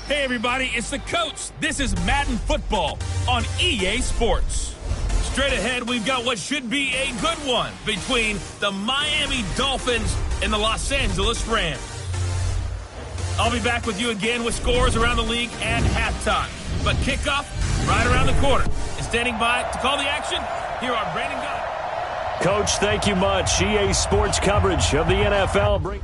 Hey everybody, it's the coach. This is Madden Football on EA Sports. Straight ahead, we've got what should be a good one between the Miami Dolphins and the Los Angeles Rams. I'll be back with you again with scores around the league at halftime. But kickoff right around the corner. And standing by to call the action, here are Brandon Guy. Coach, thank you much. EA Sports coverage of the NFL.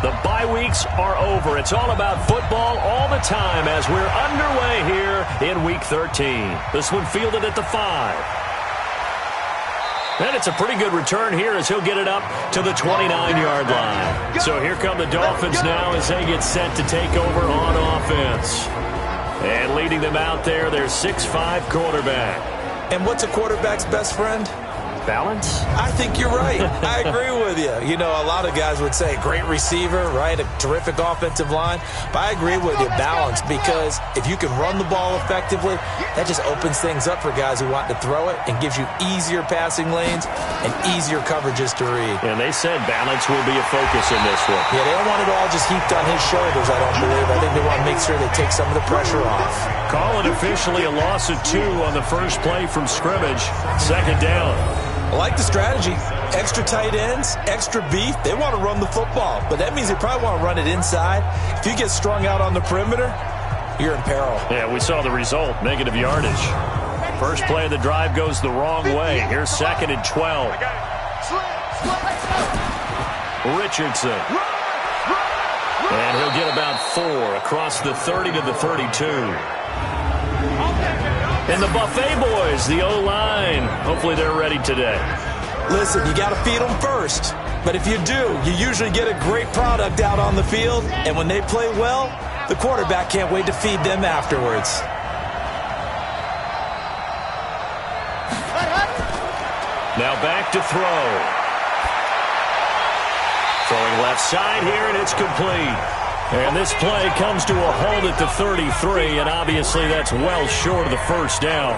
The bye weeks are over. It's all about football all the time as we're underway here in Week 13. This one fielded at the 5. And it's a pretty good return here as he'll get it up to the 29-yard line. So here come the Dolphins now as they get set to take over on offense. And leading them out there, their 6'5 quarterback. And what's a quarterback's best friend? Balance? I think you're right. I agree with you. You know, a lot of guys would say great receiver, right? A terrific offensive line. But I agree with you, balance, because if you can run the ball effectively, that just opens things up for guys who want to throw it and gives you easier passing lanes and easier coverages to read. And they said balance will be a focus in this one. Yeah, they don't want it all just heaped on his shoulders, I don't believe. I think they want to make sure they take some of the pressure off. Call it officially a loss of 2 on the first play from scrimmage. Second down. I like the strategy. Extra tight ends, extra beef. They want to run the football, but that means they probably want to run it inside. If you get strung out on the perimeter, you're in peril. Yeah, we saw the result, negative yardage. First play of the drive goes the wrong way. Here's 2nd and 12. Richardson. And he'll get about 4 across the 30 to the 32. And the Buffet boys, the O-line, hopefully they're ready today. Listen, you got to feed them first. But if you do, you usually get a great product out on the field. And when they play well, the quarterback can't wait to feed them afterwards. Now back to throw. Throwing left side here, and it's complete. And this play comes to a halt at the 33, and obviously that's well short of the first down.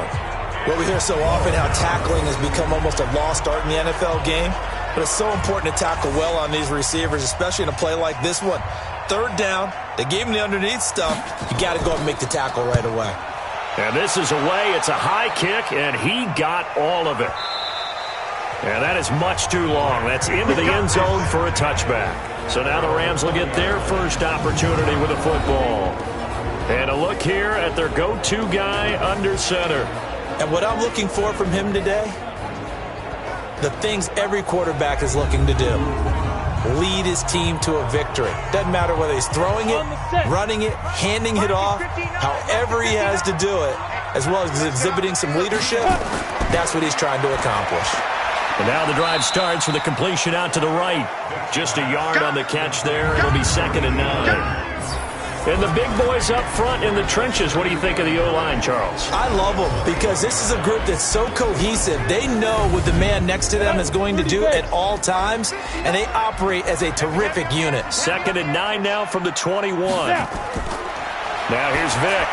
Well, we hear so often how tackling has become almost a lost art in the NFL game, but it's so important to tackle well on these receivers, especially in a play like this one. 3rd down, they gave him the underneath stuff. You got to go and make the tackle right away. And this is away. It's a high kick, and he got all of it. And that is much too long. That's into the end zone for a touchback. So now the Rams will get their first opportunity with a football. And a look here at their go-to guy under center. And what I'm looking for from him today, the things every quarterback is looking to do. Lead his team to a victory. Doesn't matter whether he's throwing it, running it, handing it off, however he has to do it, as well as exhibiting some leadership, that's what he's trying to accomplish. And now the drive starts with a completion out to the right. Just a yard on the catch there. It'll be 2nd and 9. And the big boys up front in the trenches. What do you think of the O-line, Charles? I love them because this is a group that's so cohesive. They know what the man next to them is going to do at all times, and they operate as a terrific unit. 2nd and 9 now from the 21. Now here's Vick.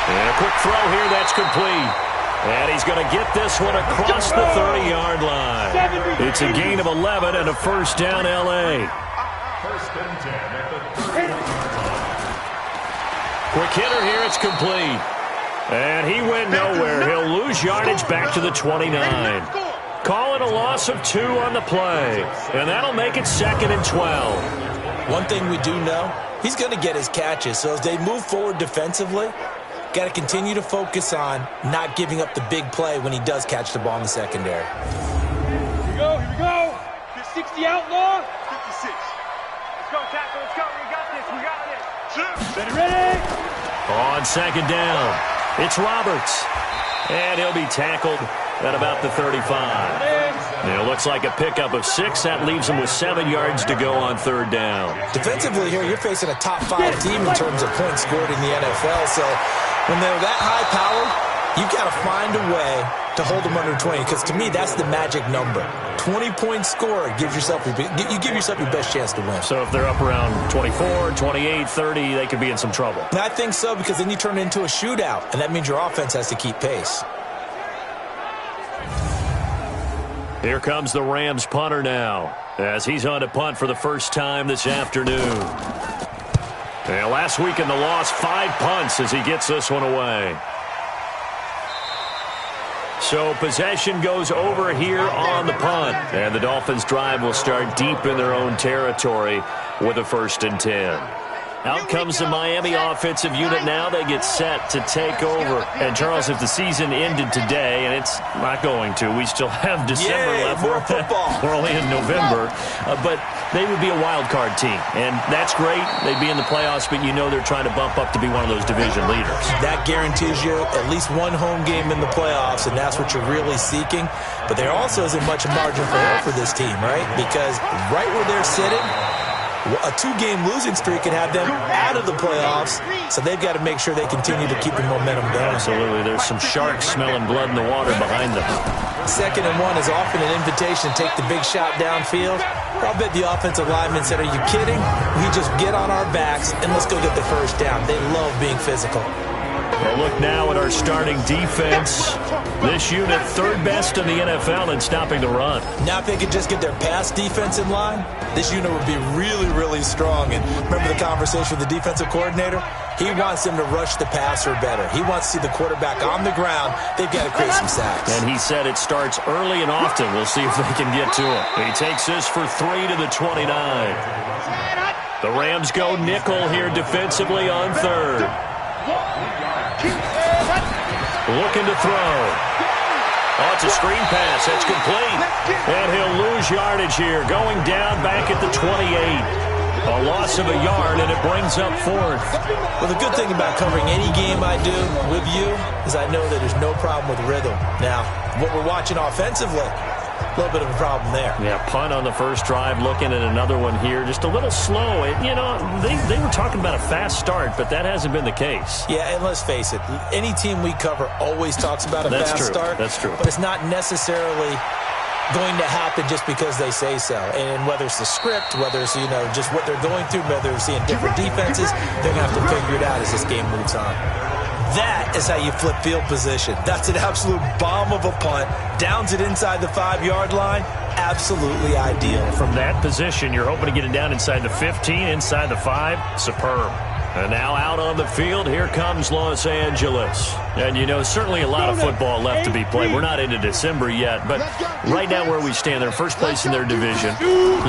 And a quick throw here. That's complete. And he's going to get this one across the 30-yard line. It's a gain of 11 and a first down, L.A. Quick hitter here. It's complete. And he went nowhere. He'll lose yardage back to the 29. Call it a loss of 2 on the play. And that'll make it 2nd and 12. One thing we do know, he's going to get his catches. So as they move forward defensively, got to continue to focus on not giving up the big play when he does catch the ball in the secondary. Here we go, here we go. 60 outlaw. 56. Let's go, tackle, let's go. We got this, we got this. Ready, ready. On 2nd down, it's Roberts. And he'll be tackled at about the 35. And it looks like a pickup of 6. That leaves him with 7 yards to go on 3rd down. Defensively here, you're facing a top 5 team in terms of points scored in the NFL. So when they're that high powered, you've got to find a way to hold them under 20. Because to me, that's the magic number. 20 points scored gives yourself you give yourself your best chance to win. So if they're up around 24, 28, 30, they could be in some trouble. And I think so, because then you turn it into a shootout, and that means your offense has to keep pace. Here comes the Rams punter now, as he's on to punt for the first time this afternoon. And last week in the loss, 5 punts as he gets this one away. So possession goes over here on the punt. And the Dolphins' drive will start deep in their own territory with a 1st and 10. Out comes the Miami offensive unit now. They get set to take over. And, Charles, if the season ended today, and it's not going to, we still have December left. More football. We're only in November. But they would be a wild card team. And that's great. They'd be in the playoffs, but you know they're trying to bump up to be one of those division leaders. That guarantees you at least one home game in the playoffs, and that's what you're really seeking. But there also isn't much margin for error for this team, right? Because right where they're sitting, a 2-game losing streak could have them out of the playoffs, so they've got to make sure they continue to keep the momentum going. Absolutely. There's some sharks smelling blood in the water behind them. 2nd and 1 is often an invitation to take the big shot downfield. I'll bet the offensive lineman said, "Are you kidding? We just get on our backs and let's go get the first down." They love being physical. Well, look now at our starting defense. This unit 3rd best in the NFL in stopping the run. Now if they could just get their pass defense in line, this unit would be really, really strong. And remember the conversation with the defensive coordinator? He wants them to rush the passer better. He wants to see the quarterback on the ground. They've got to create some sacks. And he said it starts early and often. We'll see if they can get to him. He takes this for 3 to the 29. The Rams go nickel here defensively on 3rd. Looking to throw. Oh, it's a screen pass. That's complete. And he'll lose yardage here. Going down back at the 28. A loss of a yard, and it brings up 4th. Well, the good thing about covering any game I do with you is I know that there's no problem with rhythm. Now, what we're watching offensively, a little bit of a problem there. Yeah, punt on the first drive, looking at another one here. Just a little slow. You know, they were talking about a fast start, but that hasn't been the case. Yeah, and let's face it, any team we cover always talks about a fast start. That's true. But it's not necessarily going to happen just because they say so. And whether it's the script, whether it's, just what they're going through, whether they're seeing different defenses, they're going to have to figure it out as this game moves on. That is how you flip field position. That's an absolute bomb of a punt. Downs it inside the 5-yard line. Absolutely ideal. From that position, you're hoping to get it down inside the 15, inside the 5. Superb. And now out on the field, here comes Los Angeles. And, certainly a lot of football left to be played. We're not into December yet, but right now where we stand, they're first place in their division.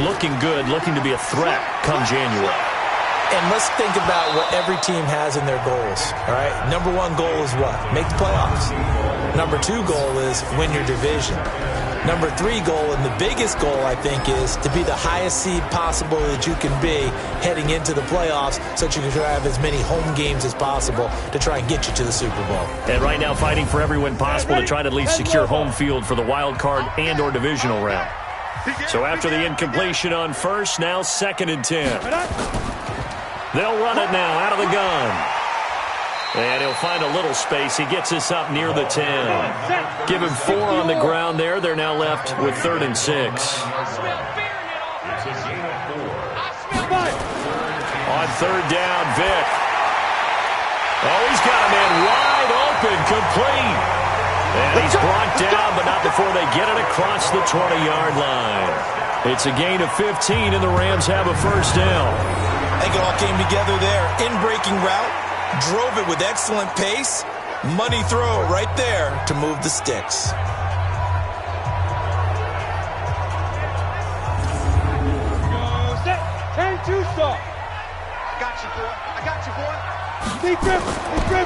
Looking good, looking to be a threat come January. And let's think about what every team has in their goals, all right? Number 1 goal is what? Make the playoffs. Number 2 goal is win your division. Number 3 goal, and the biggest goal, I think, is to be the highest seed possible that you can be heading into the playoffs so that you can have as many home games as possible to try and get you to the Super Bowl. And right now fighting for every win possible to try to at least secure home field for the wild card and or divisional round. So after the incompletion on 1st, now 2nd and 10. They'll run it now out of the gun. And he'll find a little space. He gets us up near the 10. Give him 4 on the ground there. They're now left with 3rd and 6. On 3rd down, Vick. Oh, he's got a man wide open, complete. And he's brought down, but not before they get it across the 20-yard line. It's a gain of 15, and the Rams have a 1st down. I think it all came together there. In-breaking route. Drove it with excellent pace. Money throw right there to move the sticks. Go set. 10-2 stop. I got you, boy.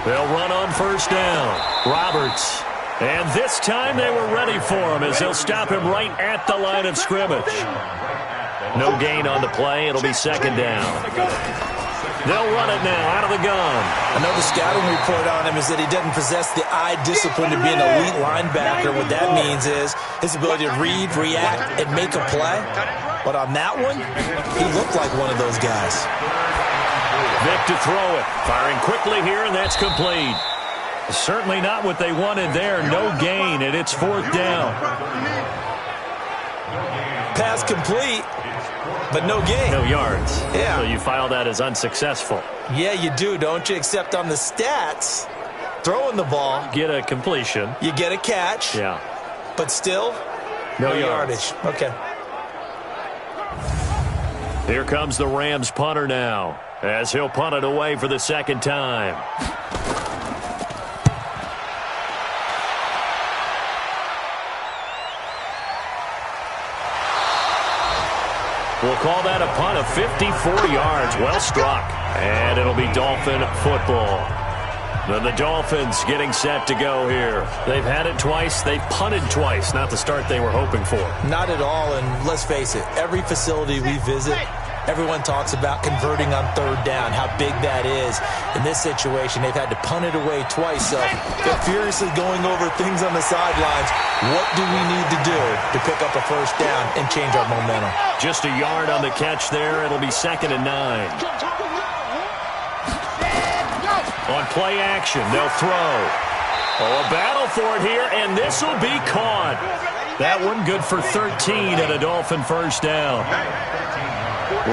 They'll run on 1st down. Roberts. And this time they were ready for him as they'll stop him right at the line of scrimmage. No gain on the play. It'll be 2nd down. They'll run it now out of the gun. I know the scouting report on him is that he doesn't possess the eye discipline to be an elite linebacker. What that means is his ability to read, react, and make a play. But on that one, he looked like one of those guys. Vick to throw it. Firing quickly here, and that's complete. Certainly not what they wanted there. No gain, and it's 4th down. Pass complete. But no gain. No yards. Yeah. So you file that as unsuccessful. Yeah, you do, don't you? Except on the stats, throwing the ball. Get a completion. You get a catch. Yeah. But still, No yardage. Okay. Here comes the Rams punter now, as he'll punt it away for the second time. We'll call that a punt of 54 yards. Well struck. And it'll be Dolphin football. Then the Dolphins getting set to go here. They've had it twice. They've punted twice. Not the start they were hoping for. Not at all, and let's face it, every facility we visit, everyone talks about converting on third down, how big that is. In this situation, they've had to punt it away twice, so they're furiously going over things on the sidelines. What do we need to do to pick up a first down and change our momentum? Just a yard on the catch there. It'll be 2nd and 9. On play action, they'll throw. Oh, a battle for it here, and this will be caught. That one good for 13 and a Dolphin first down.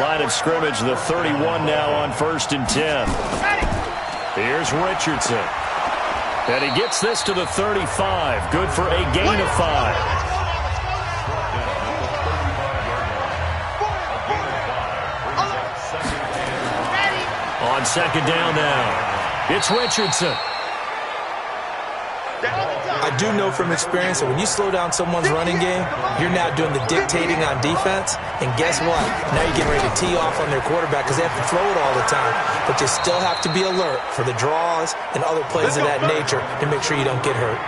Line of scrimmage, the 31 now on 1st and 10. Here's Richardson. And he gets this to the 35. Good for a gain of 5. On 2nd down now. It's Richardson. I do know from experience that when you slow down someone's running game, you're now doing the dictating on defense. And guess what? Now you're getting ready to tee off on their quarterback because they have to throw it all the time. But you still have to be alert for the draws and other plays of that nature to make sure you don't get hurt.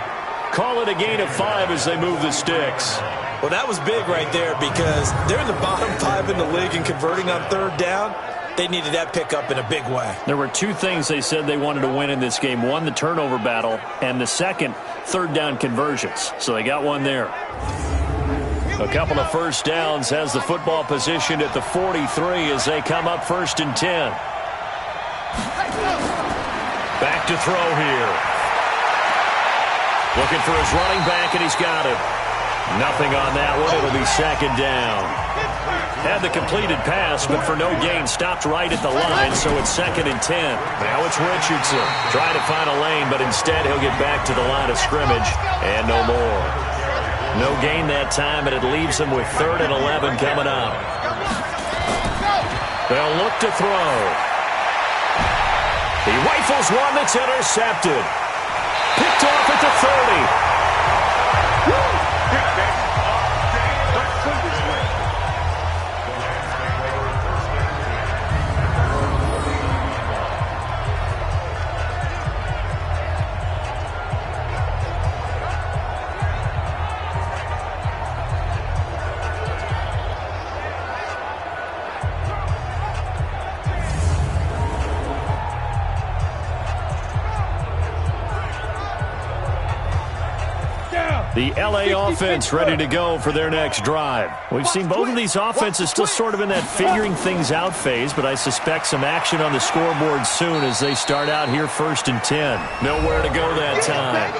Call it a gain of 5 as they move the sticks. Well, that was big right there because they're in the bottom 5 in the league and converting on third down. They needed that pickup in a big way. There were 2 things they said they wanted to win in this game. One, the turnover battle, and the second, third down conversions. So they got one there. A couple of first downs has the football positioned at the 43 as they come up 1st and 10. Back to throw here. Looking for his running back, and he's got it. Nothing on that one. It'll be 2nd down. Had the completed pass, but for no gain, stopped right at the line, so it's 2nd and 10. Now it's Richardson trying to find a lane, but instead he'll get back to the line of scrimmage, and no more. No gain that time, and it leaves him with 3rd and 11 coming up. They'll look to throw. He rifles one that's intercepted. Picked off at the 30. The LA offense ready to go for their next drive. We've seen both of these offenses still sort of in that figuring things out phase, but I suspect some action on the scoreboard soon as they start out here 1st and 10. Nowhere to go that time.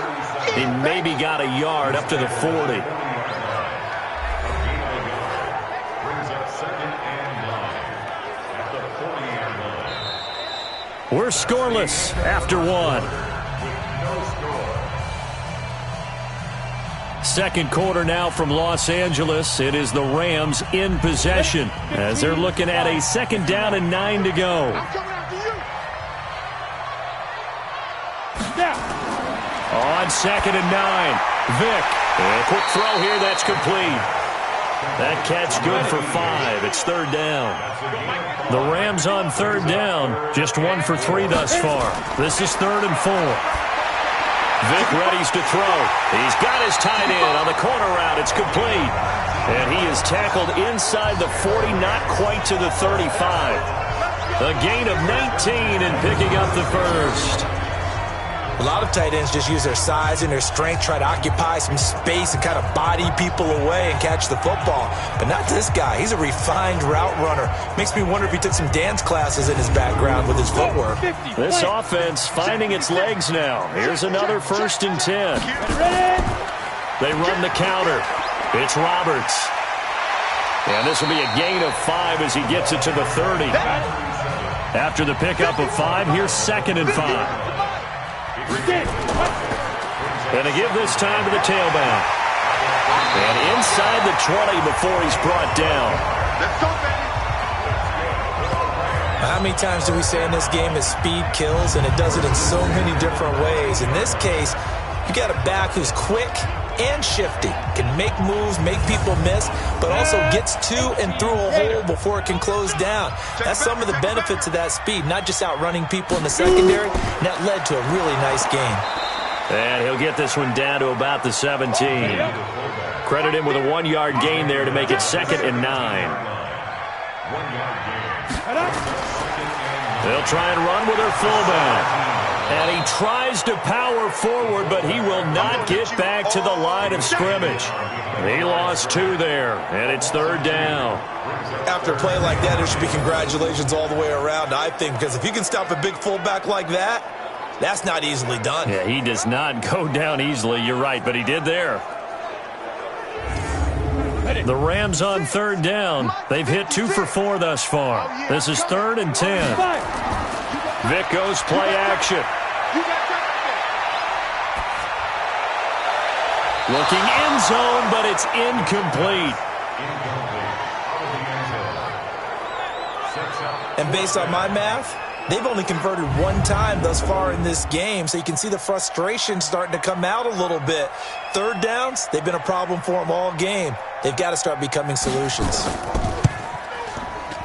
He maybe got a yard up to the 40. We're scoreless after 1. Second quarter now from Los Angeles. It is the Rams in possession as they're looking at a 2nd down and 9 to go. On 2nd and 9, Vick. A quick throw here, that's complete. That catch good for 5. It's 3rd down. The Rams on 3rd down, just 1 for 3 thus far. This is 3rd and 4. Vick readies to throw. He's got his tight end on the corner route. It's complete. And he is tackled inside the 40, not quite to the 35. A gain of 19 and picking up the first. A lot of tight ends just use their size and their strength, try to occupy some space and kind of body people away and catch the football. But not this guy. He's a refined route runner. Makes me wonder if he took some dance classes in his background with his footwork. This offense finding its legs now. Here's another 1st and 10. They run the counter. It's Roberts. And this will be a gain of 5 as he gets it to the 30. After the pickup of 5, here's 2nd and 5. And to give this time to the tailback. And inside the 20 before he's brought down. Let's go, baby. How many times do we say in this game is speed kills, and it does it in so many different ways. In this case, you got a back who's quick and shifty, can make moves, make people miss, but also gets to and through a hole before it can close down. That's some of the benefits of that speed, not just outrunning people in the secondary, and that led to a really nice game. And he'll get this one down to about the 17. Credit him with a 1-yard gain there to make it 2nd and 9. They'll try and run with their fullback. And he tries to power forward, but he will not get back to the line of scrimmage. He lost 2 there, and it's 3rd down. After a play like that, there should be congratulations all the way around, I think, because if you can stop a big fullback like that, that's not easily done. Yeah, he does not go down easily. You're right, but he did there. The Rams on 3rd down. They've hit 2 for 4 thus far. This is 3rd and 10. Vic goes play action. Looking end zone, but it's incomplete. And based on my math, they've only converted 1 time thus far in this game, so you can see the frustration starting to come out a little bit. 3rd downs, they've been a problem for them all game. They've got to start becoming solutions.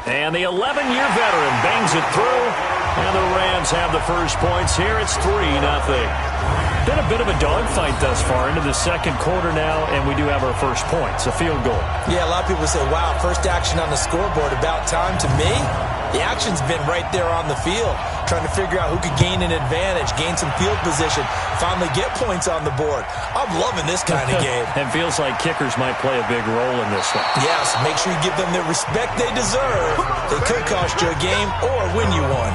And the 11-year veteran bangs it through, and the Rams have the first points here. It's 3-0. Been a bit of a dogfight thus far into the 2nd quarter now, and we do have our first points, a field goal. Yeah, a lot of people say, wow, first action on the scoreboard, about time. To me, the action's been right there on the field, trying to figure out who could gain an advantage, gain some field position, finally get points on the board. I'm loving this kind of game. And feels like kickers might play a big role in this one. Yes, make sure you give them the respect they deserve. They could cost you a game or win you one.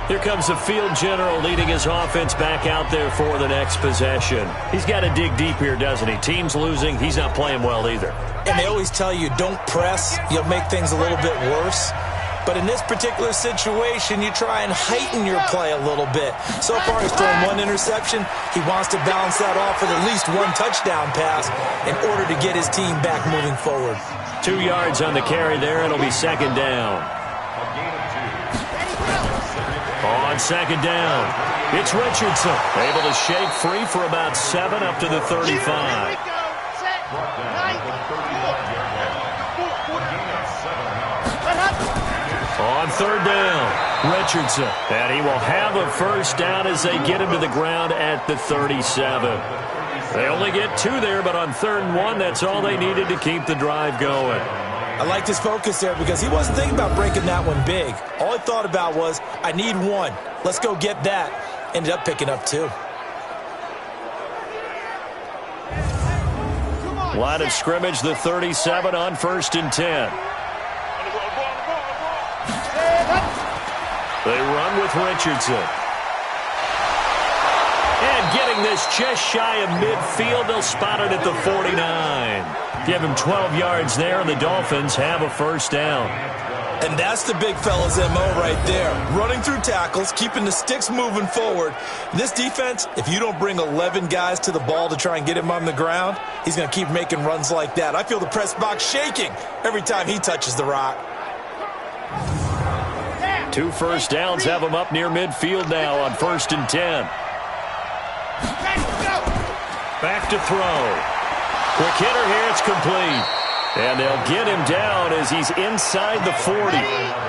Here comes the field general leading his offense back out there for the next possession. He's got to dig deep here, doesn't he? Team's losing. He's not playing well either. And they always tell you, don't press. You'll make things a little bit worse. But in this particular situation, you try and heighten your play a little bit. So far, he's thrown 1 interception. He wants to balance that off with at least 1 touchdown pass in order to get his team back moving forward. 2 yards on the carry there. It'll be 2nd down. On 2nd down, it's Richardson. Able to shake free for about 7 up to the 35. On 3rd down, Richardson. And he will have a first down as they get him to the ground at the 37. They only get 2 there, but on 3rd and 1, that's all they needed to keep the drive going. I liked his focus there because he wasn't thinking about breaking that one big. All he thought about was, I need 1. Let's go get that. Ended up picking up 2. Line of scrimmage, the 37 on 1st and 10. They run with Richardson. And getting this just shy of midfield, they'll spot it at the 49. Give him 12 yards there, and the Dolphins have a first down. And that's the big fella's MO right there. Running through tackles, keeping the sticks moving forward. This defense, if you don't bring 11 guys to the ball to try and get him on the ground, he's going to keep making runs like that. I feel the press box shaking every time he touches the rock. 2 first downs have him up near midfield now on 1st and 10. Back to throw. Quick hitter here, it's complete. And they'll get him down as he's inside the 40.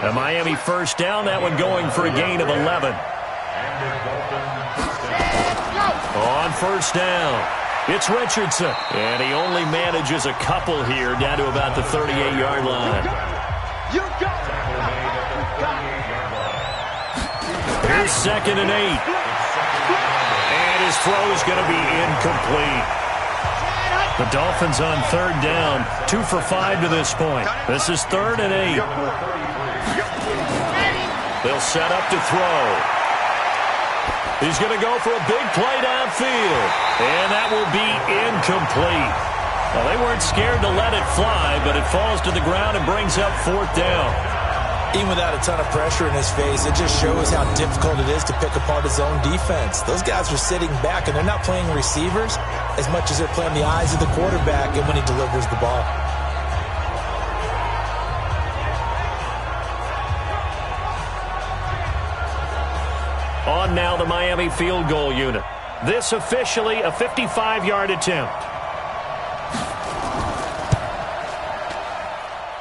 A Miami first down, that one going for a gain of 11. On 1st down, it's Richardson. And he only manages a couple here down to about the 38-yard line. Here's 2nd and 8. And his throw is going to be incomplete. The Dolphins on 3rd down, 2 for 5 to this point. This is 3rd and 8. They'll set up to throw. He's going to go for a big play downfield. And that will be incomplete. Well, they weren't scared to let it fly, but it falls to the ground and brings up 4th down. Even without a ton of pressure in his face, it just shows how difficult it is to pick apart his own defense. Those guys are sitting back, and they're not playing receivers as much as they're playing the eyes of the quarterback and when he delivers the ball. On now the Miami field goal unit. This officially a 55-yard attempt.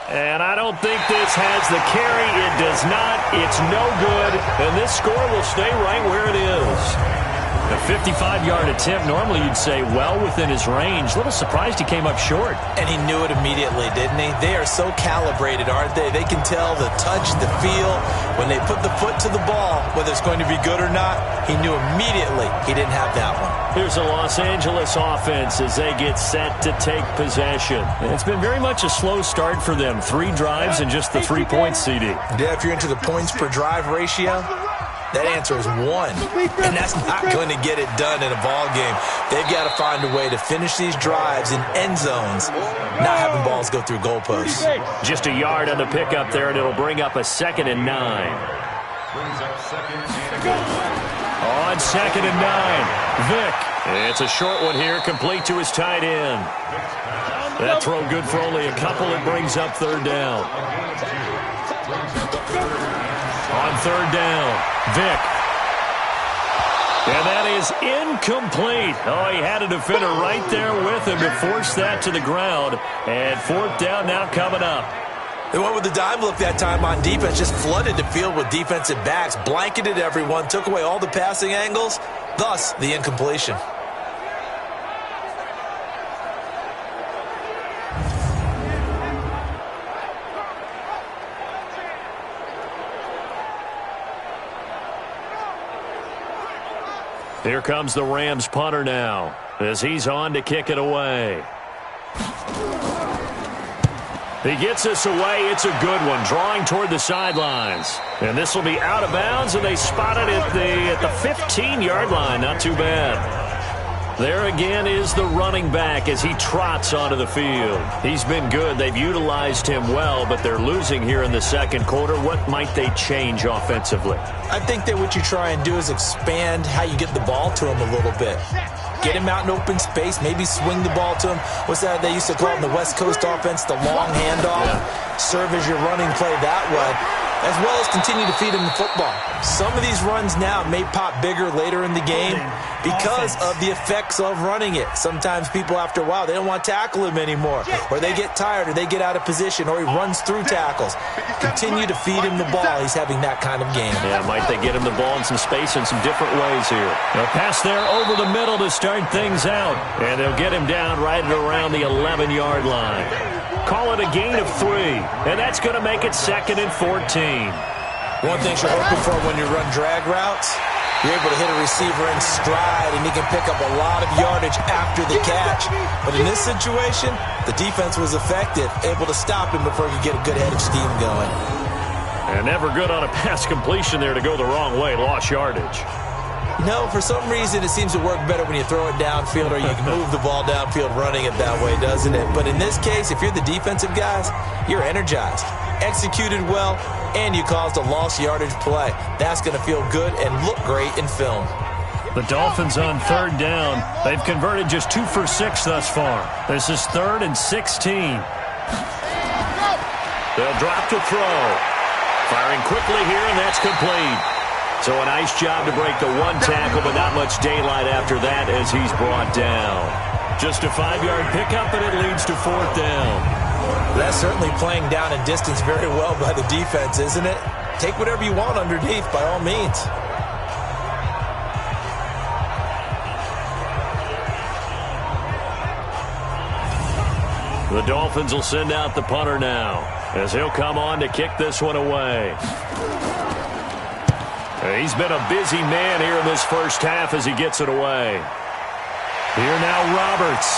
And I don't think this has the carry. It does not. It's no good. And this score will stay right where it is. A 55-yard attempt, normally you'd say well within his range. A little surprised he came up short. And he knew it immediately, didn't he? They are so calibrated, aren't they? They can tell the touch, the feel. When they put the foot to the ball, whether it's going to be good or not, he knew immediately he didn't have that one. Here's the Los Angeles offense as they get set to take possession. It's been very much a slow start for them. 3 drives and just the 3 points, CD. Yeah, if you're into the points per drive ratio, that answer is 1. And that's not going to get it done in a ball game. They've got to find a way to finish these drives in end zones, not having balls go through goalposts. Just a yard on the pickup there, and it'll bring up a 2nd and 9. On 2nd and 9, Vick. It's a short one here, complete to his tight end. That throw good for only a couple. It brings up 3rd down. On 3rd down, Vick. And that is incomplete. Oh, he had a defender right there with him to force that to the ground. And 4th down now coming up. They went with the dime look that time on defense, just flooded the field with defensive backs, blanketed everyone, took away all the passing angles, thus the incompletion. Here comes the Rams punter now as he's on to kick it away. He gets this away. It's a good one, drawing toward the sidelines. And this will be out of bounds, and they spot it at the 15-yard line. Not too bad. There again is the running back as he trots onto the field. He's been good. They've utilized him well, but they're losing here in the 2nd quarter. What might they change offensively? I think that what you try and do is expand how you get the ball to him a little bit. Get him out in open space, maybe swing the ball to him. What's that they used to call in the West Coast offense, the long handoff? Yeah. Serve as your running play that way, as well as continue to feed him the football. Some of these runs now may pop bigger later in the game because of the effects of running it. Sometimes people, after a while, they don't want to tackle him anymore, or they get tired, or they get out of position, or he runs through tackles. Continue to feed him the ball. He's having that kind of game. Yeah, might they get him the ball in some space in some different ways here. They'll pass there over the middle to start things out, and they'll get him down right at around the 11-yard line. Call it a gain of 3, and that's going to make it 2nd and 14. One thing you're hoping for when you run drag routes, you're able to hit a receiver in stride, and he can pick up a lot of yardage after the catch. But in this situation, the defense was effective, able to stop him before he could get a good head of steam going. And never good on a pass completion there to go the wrong way, lost yardage. No, for some reason it seems to work better when you throw it downfield or you can move the ball downfield running it that way, doesn't it? But in this case, if you're the defensive guys, you're energized, executed well, and you caused a lost yardage play. That's going to feel good and look great in film. The Dolphins on 3rd down. They've converted just 2 for 6 thus far. This is 3rd and 16. They'll drop to throw. Firing quickly here, and that's complete. So a nice job to break the 1 tackle, but not much daylight after that as he's brought down. Just a 5-yard pickup, and it leads to 4th down. That's certainly playing down in distance very well by the defense, isn't it? Take whatever you want underneath, by all means. The Dolphins will send out the punter now as he'll come on to kick this one away. He's been a busy man here in this first half as he gets it away. Here now Roberts.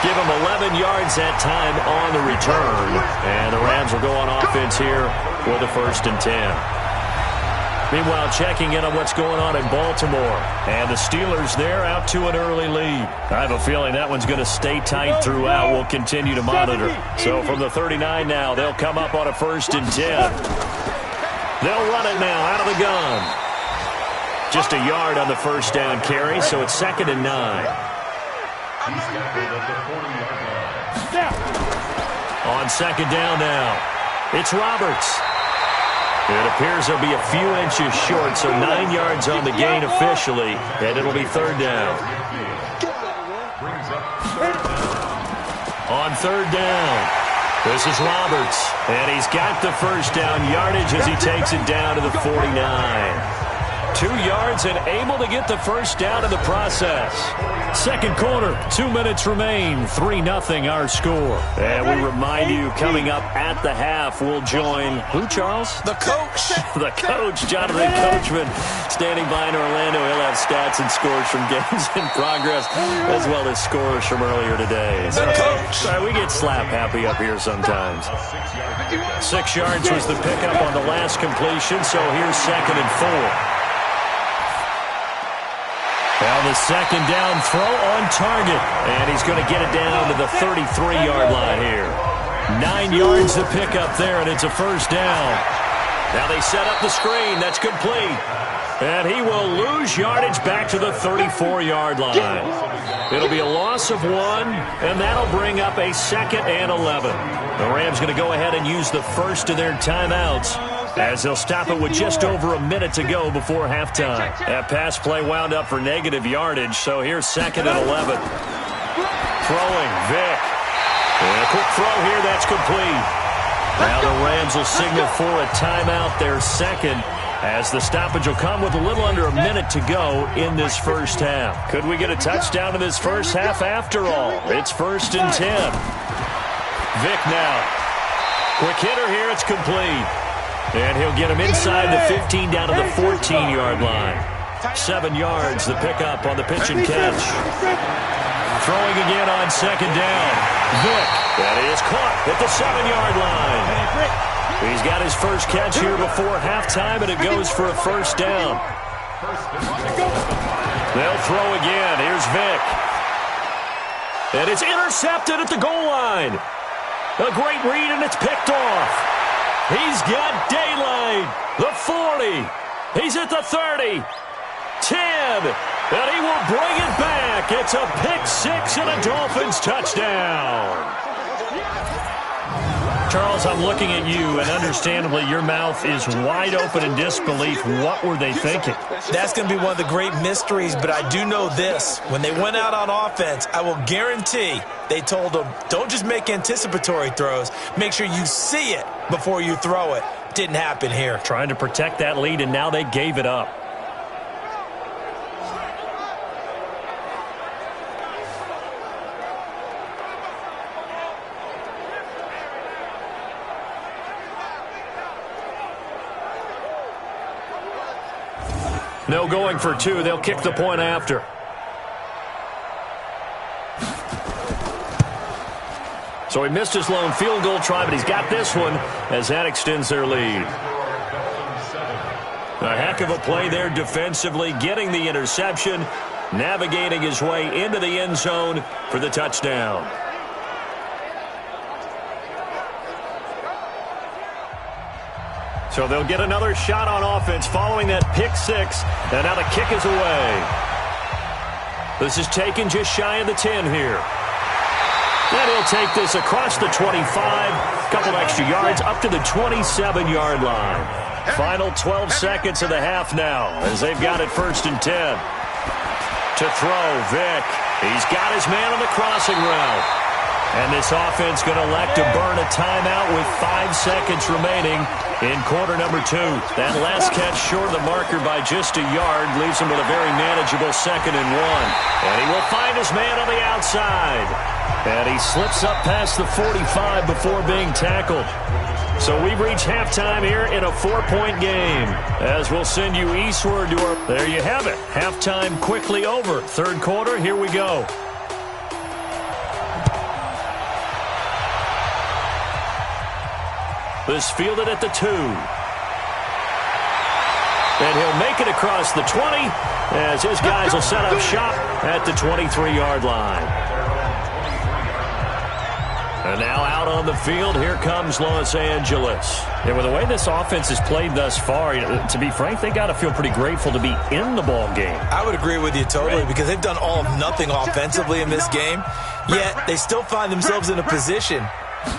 Give him 11 yards that time on the return. And the Rams will go on offense here with a 1st and 10. Meanwhile, checking in on what's going on in Baltimore. And the Steelers, they're out to an early lead. I have a feeling that one's going to stay tight throughout. We'll continue to monitor. So from the 39 now, they'll come up on a 1st and 10. They'll run it now out of the gun. Just a yard on the 1st down carry, so it's 2nd and 9. On 2nd down now, it's Roberts. It appears they'll be a few inches short, so 9 yards on the gain officially, and it'll be 3rd down. On 3rd down, this is Roberts, and he's got the 1st down yardage as he takes it down to the 49. 2 yards and able to get the 1st down in the process. 2nd quarter, 2 minutes remain, 3-0 our score. And we remind you, coming up at the half, we'll join, who, Charles? The coach. The coach, Jonathan Coachman, standing by in Orlando. He'll have stats and scores from games in progress, as well as scores from earlier today. The coach. We get slap happy up here sometimes. 6 yards was the pickup on the last completion, so here's 2nd and 4. Now the 2nd down throw on target, and he's going to get it down to the 33-yard line here. 9 yards to pick up there, and it's a 1st down. Now they set up the screen. That's complete. And he will lose yardage back to the 34-yard line. It'll be a loss of 1, and that'll bring up a 2nd and 11. The Rams going to go ahead and use the first of their timeouts, as they'll stop it with just over a minute to go before halftime. That pass play wound up for negative yardage, so here's 2nd and 11. Throwing, Vick. And a quick throw here, that's complete. Now the Rams will signal for a timeout, their 2nd, as the stoppage will come with a little under a minute to go in this 1st half. Could we get a touchdown in this 1st half after all? It's 1st and 10. Vick now. Quick hitter here, it's complete. And he'll get him inside the 15 down to the 14-yard line. 7 yards, the pickup on the pitch and catch. Throwing again on 2nd down. Vick, that is caught at the 7-yard line. He's got his first catch here before halftime, and it goes for a 1st down. They'll throw again. Here's Vick. And it's intercepted at the goal line. A great read, and it's picked off. He's got daylight. The 40. He's at the 30. 10. And he will bring it back. It's a pick 6 and a Dolphins touchdown. Charles, I'm looking at you, and understandably, your mouth is wide open in disbelief. What were they thinking? That's going to be one of the great mysteries, but I do know this. When they went out on offense, I will guarantee they told them, don't just make anticipatory throws. Make sure you see it before you throw it. Didn't happen here. Trying to protect that lead, and now they gave it up. No going for 2. They'll kick the point after. So he missed his lone field goal try, but he's got this one as that extends their lead. A heck of a play there defensively, getting the interception, navigating his way into the end zone for the touchdown. So they'll get another shot on offense following that pick 6, and now the kick is away. This is taken just shy of the 10 here. And he'll take this across the 25, a couple extra yards up to the 27-yard line. Final 12 seconds of the half now as they've got it 1st and 10. To throw, Vick. He's got his man on the crossing route. And this offense going to elect to burn a timeout with 5 seconds remaining in quarter number 2. That last catch short of the marker by just a yard leaves him with a very manageable 2nd and 1. And he will find his man on the outside. And he slips up past the 45 before being tackled. So we've reached halftime here in a 4-point game. As we'll send you eastward to our... There you have it. Halftime quickly over. 3rd quarter, here we go. This fielded at the 2. And he'll make it across the 20 as his guys will set up shop at the 23-yard line. And now out on the field, here comes Los Angeles. Yeah, with the way this offense has played thus far, to be frank, they got to feel pretty grateful to be in the ball game. I would agree with you totally because they've done all of nothing offensively in this game, yet they still find themselves in a position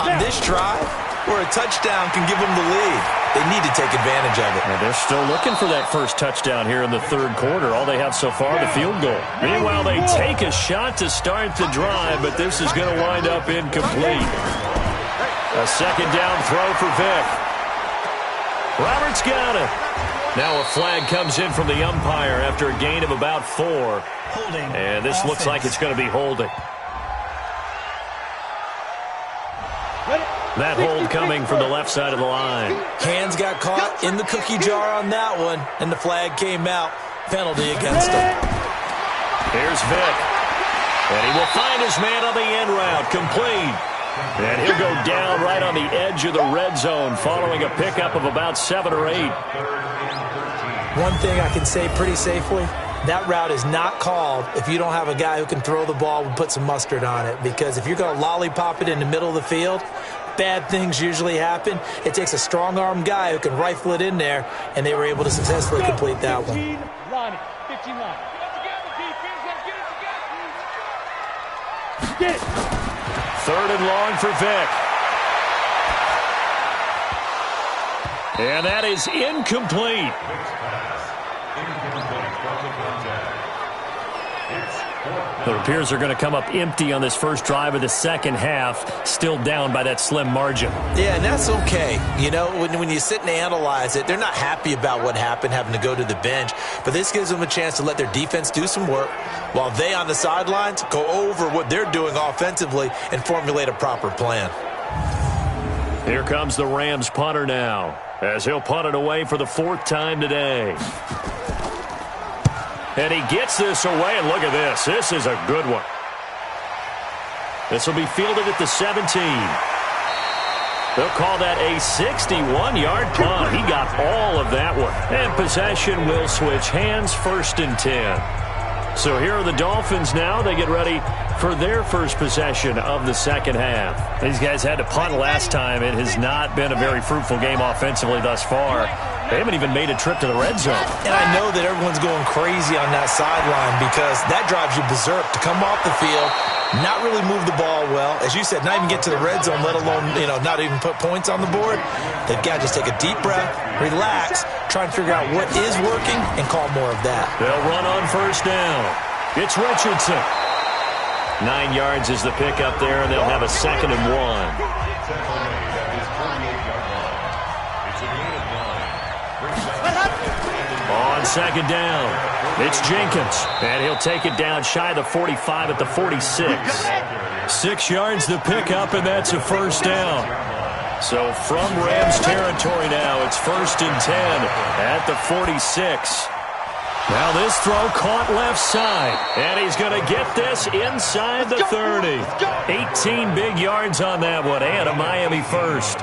on this drive where a touchdown can give them the lead. They need to take advantage of it. Well, they're still looking for that first touchdown here in the third quarter. All they have so far, the field goal. Meanwhile, they take a shot to start the drive, but this is going to wind up incomplete. A second down throw for Vick. Roberts got it. Now a flag comes in from the umpire after a gain of about 4. And this looks like it's going to be holding. That hold coming from the left side of the line. Hands got caught in the cookie jar on that one, and the flag came out. Penalty against him. Here's Vick. And he will find his man on the end route. Complete. And he'll go down right on the edge of the red zone following a pickup of about 7 or 8. One thing I can say pretty safely, that route is not called if you don't have a guy who can throw the ball and put some mustard on it. Because if you're going to lollipop it in the middle of the field, bad things usually happen. It takes a strong-armed guy who can rifle it in there, and they were able to successfully complete that one. 15 line. Get it. Third and long for Vick. And that is incomplete. It appears they're going to come up empty on this first drive of the second half, still down by that slim margin. Yeah, and that's okay. You know, when you sit and analyze it, they're not happy about what happened, having to go to the bench. But this gives them a chance to let their defense do some work while they on the sidelines go over what they're doing offensively and formulate a proper plan. Here comes the Rams punter now, as he'll punt it away for the 4th time today. And he gets this away, and look at this. This is a good one. This will be fielded at the 17. They'll call that a 61-yard punt. He got all of that one. And possession will switch hands, 1st and 10. So here are the Dolphins now. They get ready for their first possession of the second half. These guys had to punt last time. It has not been a very fruitful game offensively thus far. They haven't even made a trip to the red zone. And I know that everyone's going crazy on that sideline because that drives you berserk to come off the field, not really move the ball well. As you said, not even get to the red zone, let alone, not even put points on the board. They've got to just take a deep breath, relax, try and figure out what is working, and call more of that. They'll run on first down. It's Richardson. 9 yards is the pickup there, and they'll have a 2nd and 1. On second down, it's Jenkins, and he'll take it down shy of the 45 at the 46. 6 yards the pickup, and that's a first down. So from Rams territory now, it's 1st and 10 at the 46. Now this throw caught left side, and he's going to get this inside the 30. 18 big yards on that one, and a Miami first.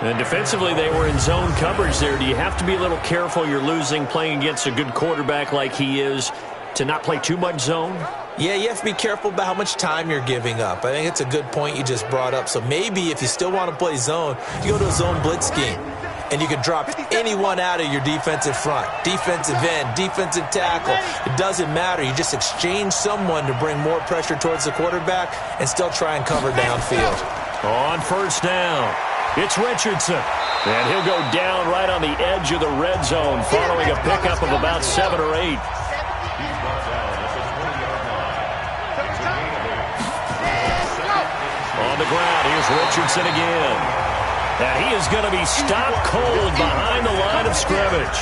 And defensively, they were in zone coverage there. Do you have to be a little careful? You're losing, playing against a good quarterback like he is, to not play too much zone? Yeah, you have to be careful about how much time you're giving up. I think it's a good point you just brought up. So maybe if you still want to play zone, you go to a zone blitz scheme. And you can drop anyone out of your defensive front, defensive end, defensive tackle. It doesn't matter. You just exchange someone to bring more pressure towards the quarterback and still try and cover downfield. On first down, it's Richardson. And he'll go down right on the edge of the red zone following a pickup of about 7 or 8. On the ground, here's Richardson again. And he is going to be stopped cold behind the line of scrimmage.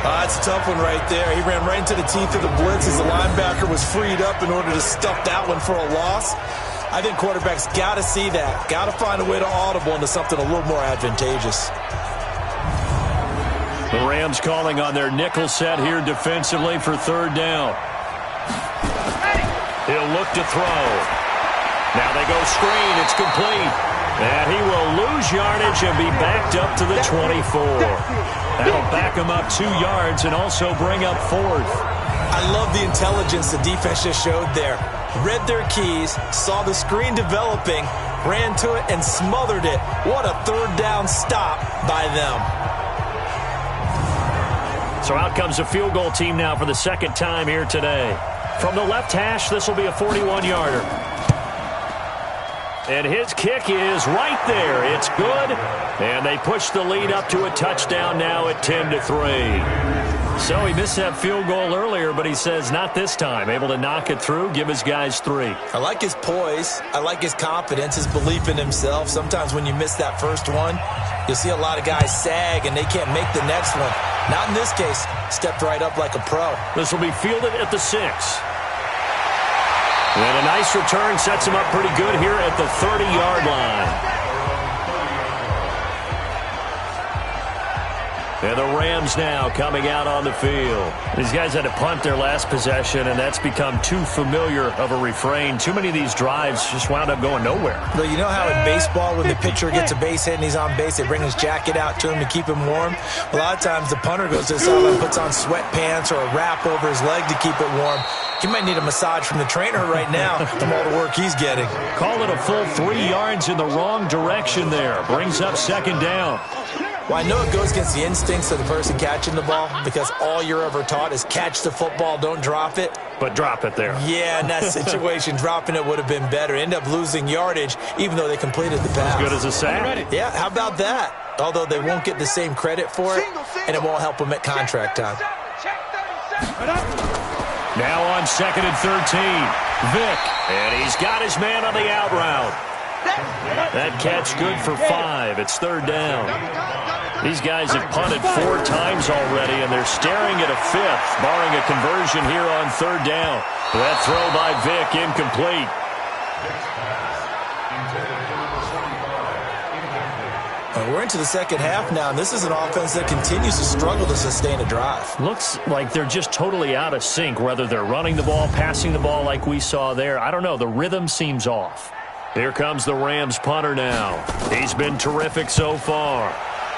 That's a tough one right there. He ran right into the teeth of the blitz as the linebacker was freed up in order to stuff that one for a loss. I think quarterbacks got to see that. Got to find a way to audible into something a little more advantageous. The Rams calling on their nickel set here defensively for 3rd down. He'll look to throw. Now they go screen. It's complete. And he will lose yardage and be backed up to the 24. That'll back him up 2 yards and also bring up 4th. I love the intelligence the defense just showed there. Read their keys, saw the screen developing, ran to it, and smothered it. What a third down stop by them. So out comes a field goal team now for the second time here today. From the left hash, this will be a 41-yarder. And his kick is right there. It's good. And they push the lead up to a touchdown now at 10-3. So he missed that field goal earlier, but he says not this time. Able to knock it through, give his guys 3. I like his poise. I like his confidence, his belief in himself. Sometimes when you miss that first one, you'll see a lot of guys sag and they can't make the next one. Not in this case. Stepped right up like a pro. This will be fielded at the 6. And a nice return sets him up pretty good here at the 30-yard line. And the Rams now coming out on the field. These guys had to punt their last possession, and that's become too familiar of a refrain. Too many of these drives just wound up going nowhere. But you know how in baseball, when the pitcher gets a base hit and he's on base, they bring his jacket out to him to keep him warm? A lot of times the punter goes to the sideline, puts on sweatpants or a wrap over his leg to keep it warm. He might need a massage from the trainer right now from all the work he's getting. Call it a full 3 yards in the wrong direction there. Brings up second down. Well, I know it goes against the instincts of the person catching the ball because all you're ever taught is catch the football, don't drop it. But drop it there. Yeah, in that situation, dropping it would have been better. End up losing yardage, even though they completed the pass. As good as a sack. Yeah, how about that? Although they won't get the same credit for it, and it won't help them at contract time. Now on 2nd and 13, Vick. And he's got his man on the out route. That catch good for 5. It's 3rd down. These guys have punted 4 times already, and they're staring at a 5th, barring a conversion here on 3rd down. That throw by Vick incomplete. We're into the second half now, and this is an offense that continues to struggle to sustain a drive. Looks like they're just totally out of sync, whether they're running the ball, passing the ball like we saw there. I don't know. The rhythm seems off. Here comes the Rams punter now. He's been terrific so far.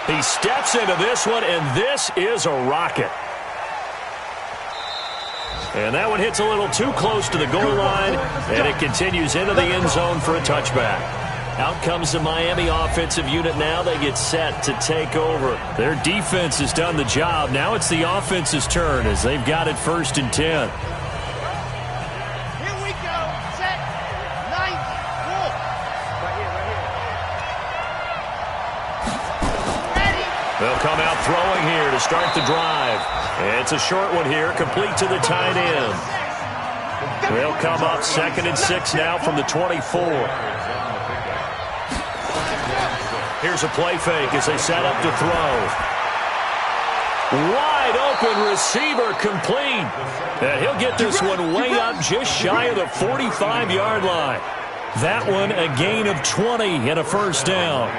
He steps into this one, and this is a rocket. And that one hits a little too close to the goal line, and it continues into the end zone for a touchback. Out comes the Miami offensive unit now. They get set to take over. Their defense has done the job. Now it's the offense's turn as they've got it 1st and 10. They'll come out throwing here to start the drive. It's a short one here, complete to the tight end. They'll come up 2nd and 6 now from the 24. Here's a play fake as they set up to throw. Wide open receiver complete. And he'll get this one way up just shy of the 45-yard line. That one a gain of 20 and a 1st down.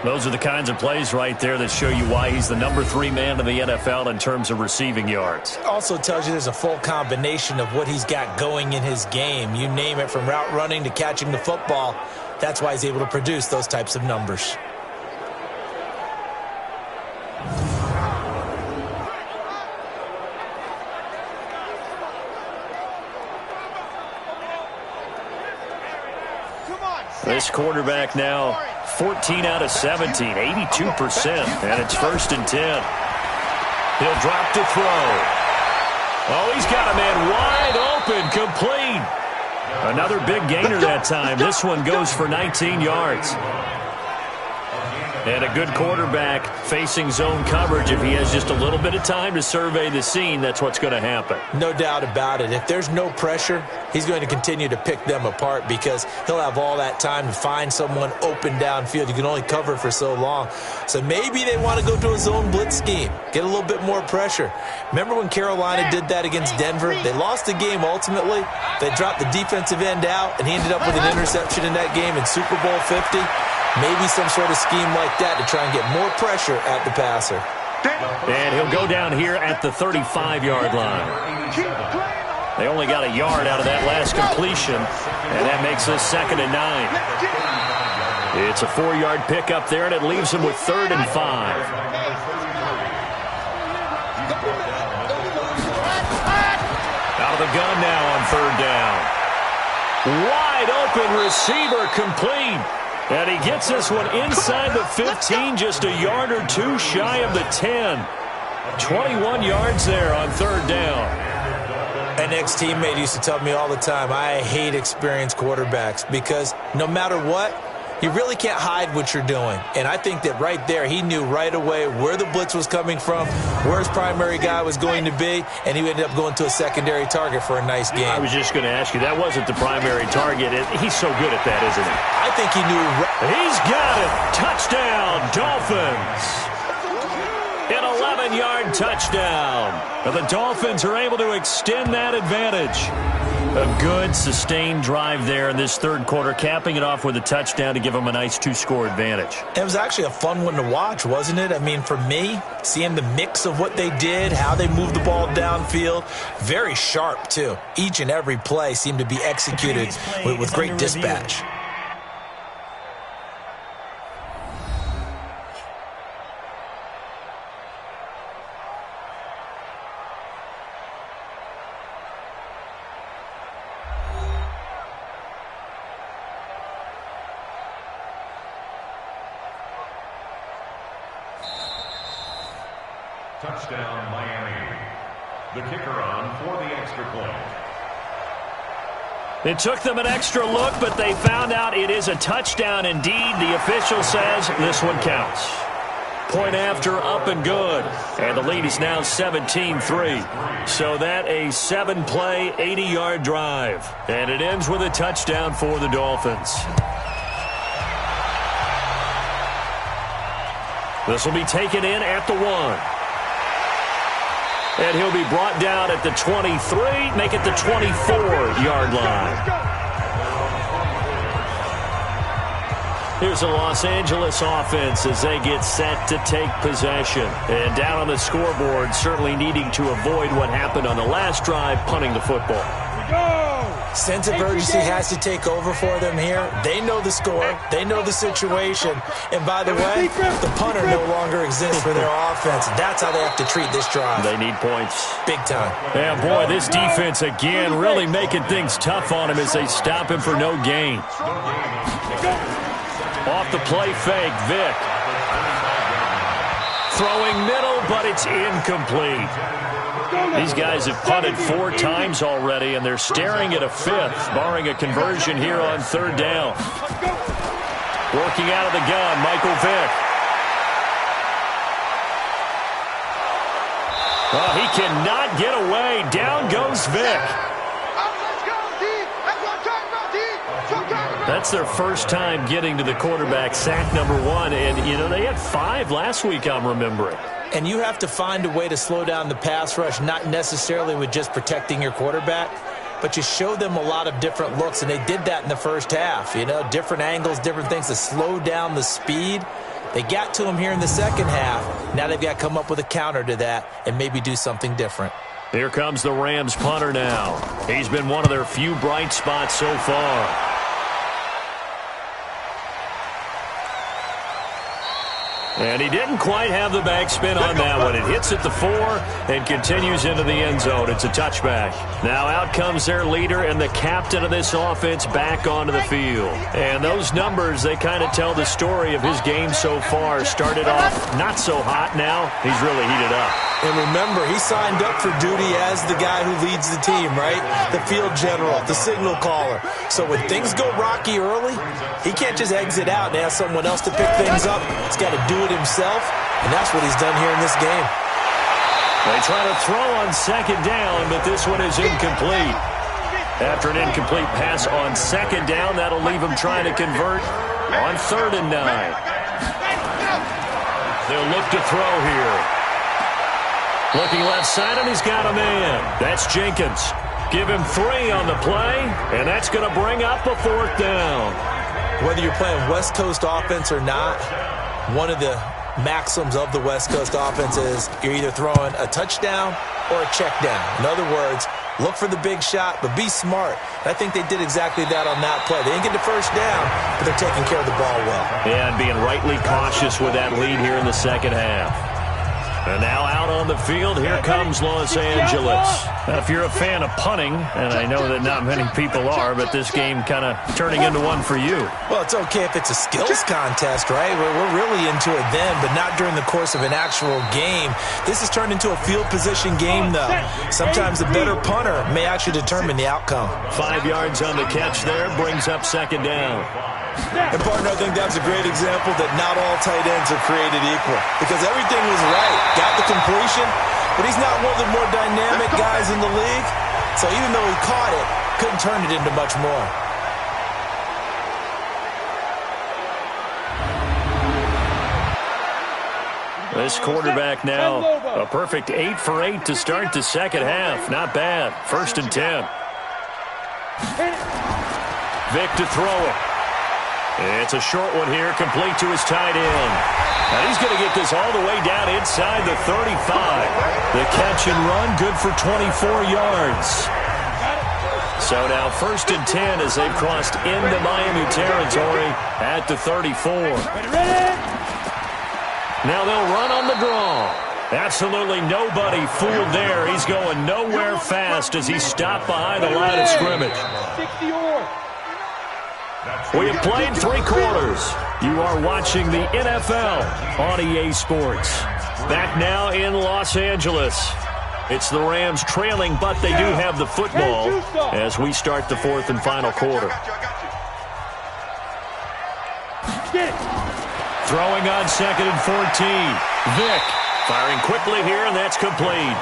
Those are the kinds of plays right there that show you why he's the number 3 man in the NFL in terms of receiving yards. Also tells you there's a full combination of what he's got going in his game. You name it, from route running to catching the football. That's why he's able to produce those types of numbers. This quarterback now 14 out of 17, 82%, and it's 1st and 10. He'll drop to throw. Oh, he's got a man wide open, complete. Another big gainer that time. This one goes for 19 yards. And a good quarterback facing zone coverage. If he has just a little bit of time to survey the scene, that's what's going to happen. No doubt about it. If there's no pressure, he's going to continue to pick them apart because he'll have all that time to find someone open downfield. You can only cover for so long. So maybe they want to go to a zone blitz scheme, get a little bit more pressure. Remember when Carolina did that against Denver? They lost the game ultimately. They dropped the defensive end out, and he ended up with an interception in that game in Super Bowl 50. Maybe some sort of scheme like that to try and get more pressure at the passer. And he'll go down here at the 35-yard line. They only got a yard out of that last completion, and that makes us 2nd and 9. It's a 4-yard pickup there, and it leaves him with 3rd and 5. Out of the gun now on 3rd down. Wide open receiver complete. And he gets this one inside the 15, just a yard or two shy of the 10. 21 yards there on 3rd down. An ex-teammate used to tell me all the time, I hate experienced quarterbacks because no matter what, you really can't hide what you're doing. And I think that right there, he knew right away where the blitz was coming from, where his primary guy was going to be, and he ended up going to a secondary target for a nice game. I was just going to ask you, that wasn't the primary target. He's so good at that, isn't he? I think he knew. He's got it. Touchdown, Dolphins. An 11-yard touchdown. And the Dolphins are able to extend that advantage. A good, sustained drive there in this 3rd quarter, capping it off with a touchdown to give them a nice 2-score advantage. It was actually a fun one to watch, wasn't it? I mean, for me, seeing the mix of what they did, how they moved the ball downfield, very sharp, too. Each and every play seemed to be executed with great dispatch. Touchdown, Miami. The kicker on for the extra point. It took them an extra look, but they found out it is a touchdown indeed. The official says this one counts. Point after, up and good. And the lead is now 17-3. So that a 7-play, 80-yard drive. And it ends with a touchdown for the Dolphins. This will be taken in at the 1. And he'll be brought down at the 23, make it the 24-yard line. Here's the Los Angeles offense as they get set to take possession. And down on the scoreboard, certainly needing to avoid what happened on the last drive, punting the football. Sense of urgency has to take over for them here. They know the score. They know the situation. And by the way, the punter no longer exists for their offense. That's how they have to treat this drive. They need points. Big time. Yeah, boy, this defense again really making things tough on him as they stop him for no gain. Off the play fake, Vick. Throwing middle, but it's incomplete. These guys have punted 4 times already, and they're staring at a 5th, barring a conversion here on 3rd down. Working out of the gun, Michael Vick. Oh, he cannot get away. Down goes Vick. That's their first time getting to the quarterback, sack number 1. And, you know, they had 5 last week, I'm remembering. And you have to find a way to slow down the pass rush, not necessarily with just protecting your quarterback, but you show them a lot of different looks, and they did that in the first half. You know, different angles, different things to slow down the speed. They got to him here in the second half. Now they've got to come up with a counter to that and maybe do something different. Here comes the Rams punter now. He's been one of their few bright spots so far. And he didn't quite have the backspin on that one. It hits at the 4 and continues into the end zone. It's a touchback. Now out comes their leader and the captain of this offense back onto the field. And those numbers, they kind of tell the story of his game so far. Started off not so hot. Now he's really heated up. And remember, he signed up for duty as the guy who leads the team, right? The field general, the signal caller. So when things go rocky early, he can't just exit out and ask someone else to pick things up. He's got to do it himself, and that's what he's done here in this game. They try to throw on 2nd down, but this one is incomplete. After an incomplete pass on 2nd down, that'll leave him trying to convert on 3rd and 9. They'll look to throw here. Looking left side, and he's got a man. That's Jenkins. Give him 3 on the play, and that's going to bring up a 4th down. Whether you're playing West Coast offense or not, one of the maxims of the West Coast offense is you're either throwing a touchdown or a check down. In other words, Look for the big shot, but be smart. And I think they did exactly that on that play. They didn't get the first down, but they're taking care of the ball well. Yeah, and being rightly cautious with that lead here in the second half. And now out on the field, here comes Los Angeles. Now, if you're a fan of punting, and I know that not many people are, but this game kind of turning into one for you. Well, it's okay if it's a skills contest, right? We're really into it then, but not during the course of an actual game. This has turned into a field position game, though. Sometimes the better punter may actually determine the outcome. 5 yards on the catch there, brings up second down. And, partner, I think that's a great example that not all tight ends are created equal because everything was right. Got the completion, but he's not one of the more dynamic guys in the league. So even though he caught it, couldn't turn it into much more. This quarterback now, a perfect 8 for 8 to start the second half. Not bad. 1st and 10. Vic to throw it. It's a short one here, complete to his tight end. Now he's going to get this all the way down inside the 35. The catch and run, good for 24 yards. So now 1st and 10 as they've crossed into Miami territory at the 34. Now they'll run on the draw. Absolutely nobody fooled there. He's going nowhere fast as he stopped behind the line of scrimmage. We have played 3 quarters. You are watching the NFL on EA Sports. Back now in Los Angeles. It's the Rams trailing, but they do have the football as we start the 4th and final quarter. Throwing on 2nd and 14. Vic firing quickly here, and that's complete.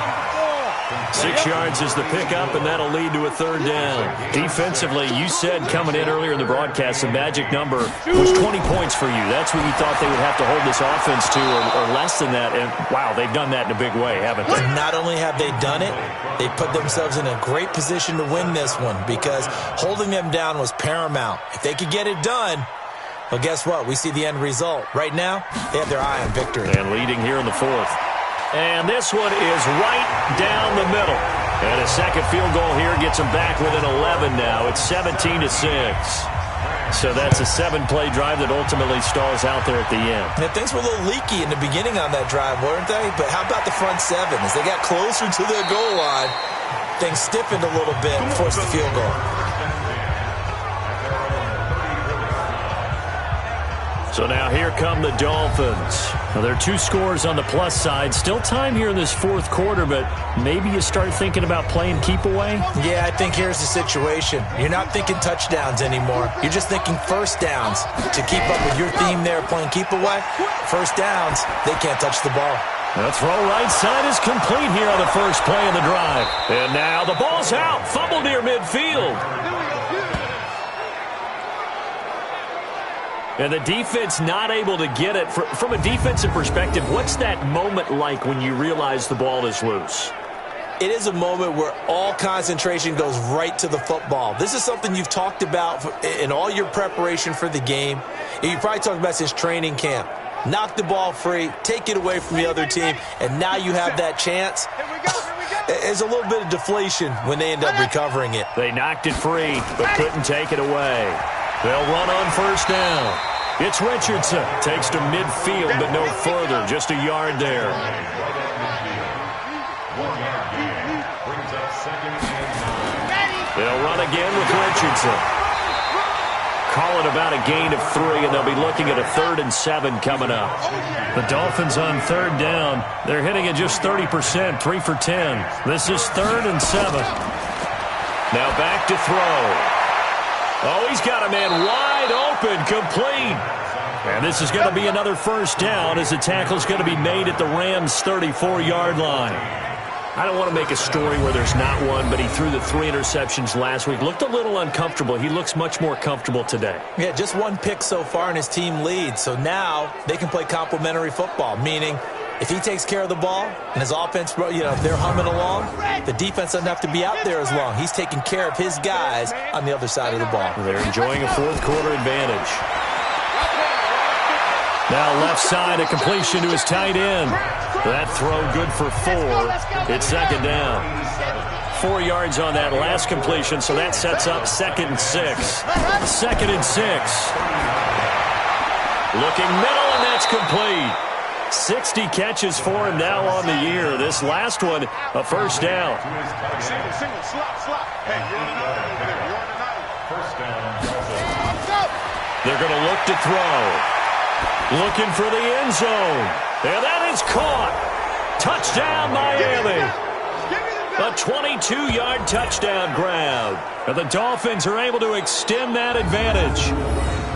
6 yards is the pickup, and that'll lead to a 3rd down. Defensively, you said coming in earlier in the broadcast, the magic number was 20 points for you. That's what you thought they would have to hold this offense to, or less than that. And, wow, they've done that in a big way, haven't they? Not only have they done it, they put themselves in a great position to win this one because holding them down was paramount. If they could get it done, well, guess what? We see the end result. Right now, they have their eye on victory. And leading here in the 4th. And this one is right down the middle. And a second field goal here gets them back within 11 now. It's 17-6. So that's a 7-play drive that ultimately stalls out there at the end. Now, things were a little leaky in the beginning on that drive, weren't they? But how about the front 7? As they got closer to the goal line, things stiffened a little bit and forced the field goal. So now here come the Dolphins. Now there are 2 scores on the plus side. Still time here in this 4th quarter, but maybe you start thinking about playing keep away? Yeah, I think here's the situation. You're not thinking touchdowns anymore. You're just thinking first downs. To keep up with your theme there, playing keep away, first downs, they can't touch the ball. The throw right side is complete here on the first play of the drive. And now the ball's out. Fumble near midfield. And the defense not able to get it. From a defensive perspective, what's that moment like when you realize the ball is loose? It is a moment where all concentration goes right to the football. This is something you've talked about in all your preparation for the game. And you probably talked about since training camp. Knock the ball free, take it away from the other team, and now you have that chance. There's a little bit of deflation when they end up recovering it. They knocked it free, but couldn't take it away. They'll run on first down. It's Richardson. Takes to midfield, but no further. Just a yard there. They'll run again with Richardson. Call it about a gain of 3, and they'll be looking at a 3rd and 7 coming up. The Dolphins on 3rd down. They're hitting at just 30%, 3 for 10. This is 3rd and 7. Now back to throw. Oh, he's got a man wide open, complete. And this is going to be another first down as the tackle's going to be made at the Rams' 34-yard line. I don't want to make a story where there's not one, but he threw the 3 interceptions last week. Looked a little uncomfortable. He looks much more comfortable today. Yeah, just 1 pick so far and his team leads. So now they can play complementary football, meaning if he takes care of the ball and his offense, if they're humming along, the defense doesn't have to be out there as long. He's taking care of his guys on the other side of the ball. They're enjoying a 4th quarter advantage. Now left side, a completion to his tight end. That throw good for 4. It's 2nd down. 4 yards on that last completion, so that sets up 2nd and 6. 2nd and 6. Looking middle, and that's complete. 60 catches for him now on the year. This last one, a first down. Single, slot. Hey, you're on the night over there. You're on the night. First down. They're going to look to throw. Looking for the end zone. And that is caught. Touchdown, Miami. A 22-yard touchdown grab. And the Dolphins are able to extend that advantage.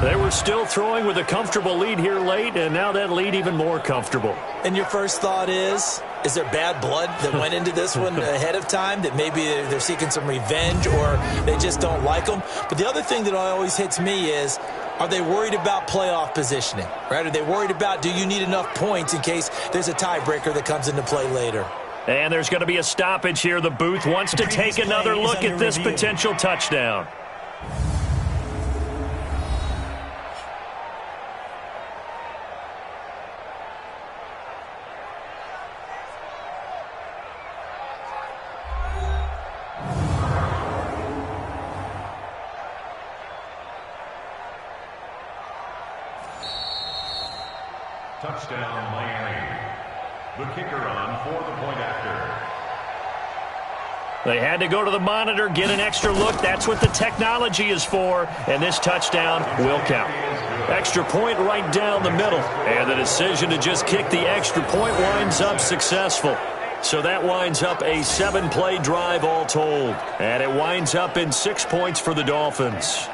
They were still throwing with a comfortable lead here late, and now that lead even more comfortable. And your first thought is there bad blood that went into this one ahead of time, that maybe they're seeking some revenge or they just don't like them? But the other thing that always hits me is, are they worried about playoff positioning, right? Are they worried about, do you need enough points in case there's a tiebreaker that comes into play later? And there's going to be a stoppage here. The booth wants to take another look at this potential touchdown. Touchdown, Miami. The kicker on for the point after. They had to go to the monitor, get an extra look. That's what the technology is for. And this touchdown will count. Extra point right down the middle. And the decision to just kick the extra point winds up successful. So that winds up a 7-play drive all told. And it winds up in 6 points for the Dolphins.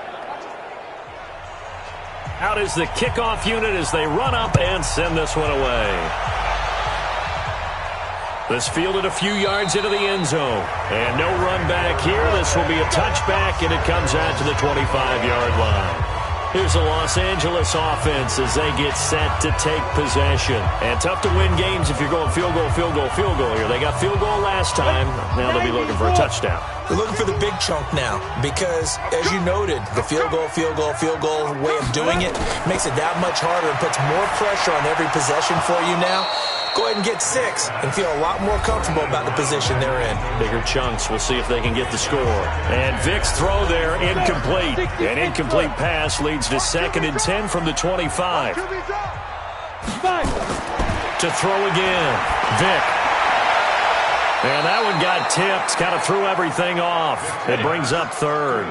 Out is the kickoff unit as they run up and send this one away. This fielded a few yards into the end zone. And no run back here. This will be a touchback, and it comes out to the 25-yard line. Here's the Los Angeles offense as they get set to take possession. And tough to win games if you're going field goal here. They got field goal last time. Now they'll be looking for a touchdown. They're looking for the big chunk now because, as you noted, the field goal way of doing it makes it that much harder and puts more pressure on every possession for you now. Go ahead and get 6 and feel a lot more comfortable about the position they're in. Bigger chunks. We'll see if they can get the score. And Vick's throw there, incomplete. An incomplete pass leads to 2nd and 10 from the 25. To throw again. Vick. And that one got tipped. Kind of threw everything off. It brings up 3rd.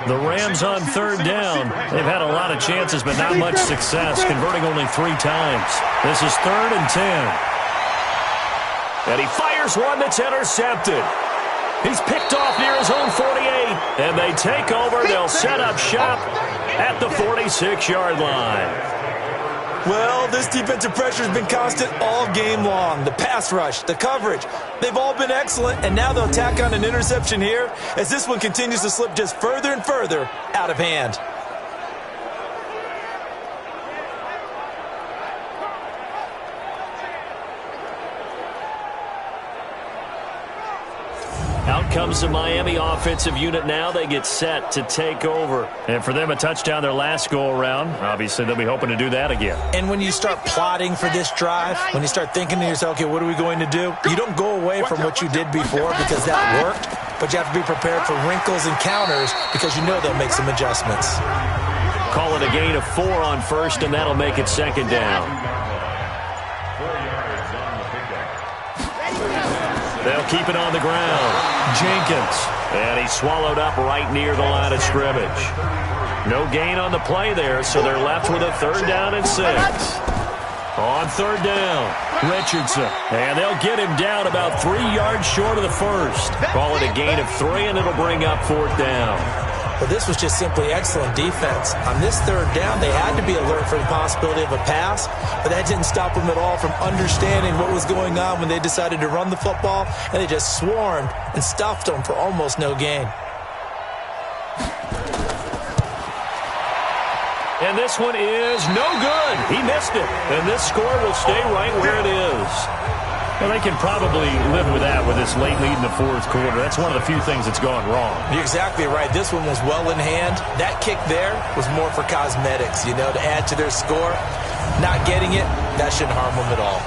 The Rams on 3rd down. They've had a lot of chances, but not much success, converting only 3 times. This is 3rd and 10. And he fires one that's intercepted. He's picked off near his own 48. And they take over. They'll set up shop at the 46-yard line. Well, this defensive pressure has been constant all game long. The pass rush, the coverage, they've all been excellent, and now they'll tack on an interception here as this one continues to slip just further and further out of hand. Out comes the Miami offensive unit now. They get set to take over. And for them, a touchdown their last go-around. Obviously, they'll be hoping to do that again. And when you start plotting for this drive, when you start thinking to yourself, okay, what are we going to do? You don't go away from what you did before because that worked, but you have to be prepared for wrinkles and counters because you know they'll make some adjustments. Call it a gain of 4 on 1st, and that'll make it 2nd down. They'll keep it on the ground. Jenkins. And he's swallowed up right near the line of scrimmage. No gain on the play there, so they're left with a 3rd down and 6. On 3rd down, Richardson. And they'll get him down about 3 yards short of the 1st. Call it a gain of 3, and it'll bring up 4th down. But this was just simply excellent defense. On this 3rd down, they had to be alert for the possibility of a pass, but that didn't stop them at all from understanding what was going on when they decided to run the football, and they just swarmed and stuffed them for almost no gain. And this one is no good. He missed it. And this score will stay right where it is. Well, they can probably live with that with this late lead in the 4th quarter. That's one of the few things that's gone wrong. You're exactly right. This one was well in hand. That kick there was more for cosmetics, to add to their score. Not getting it, that shouldn't harm them at all.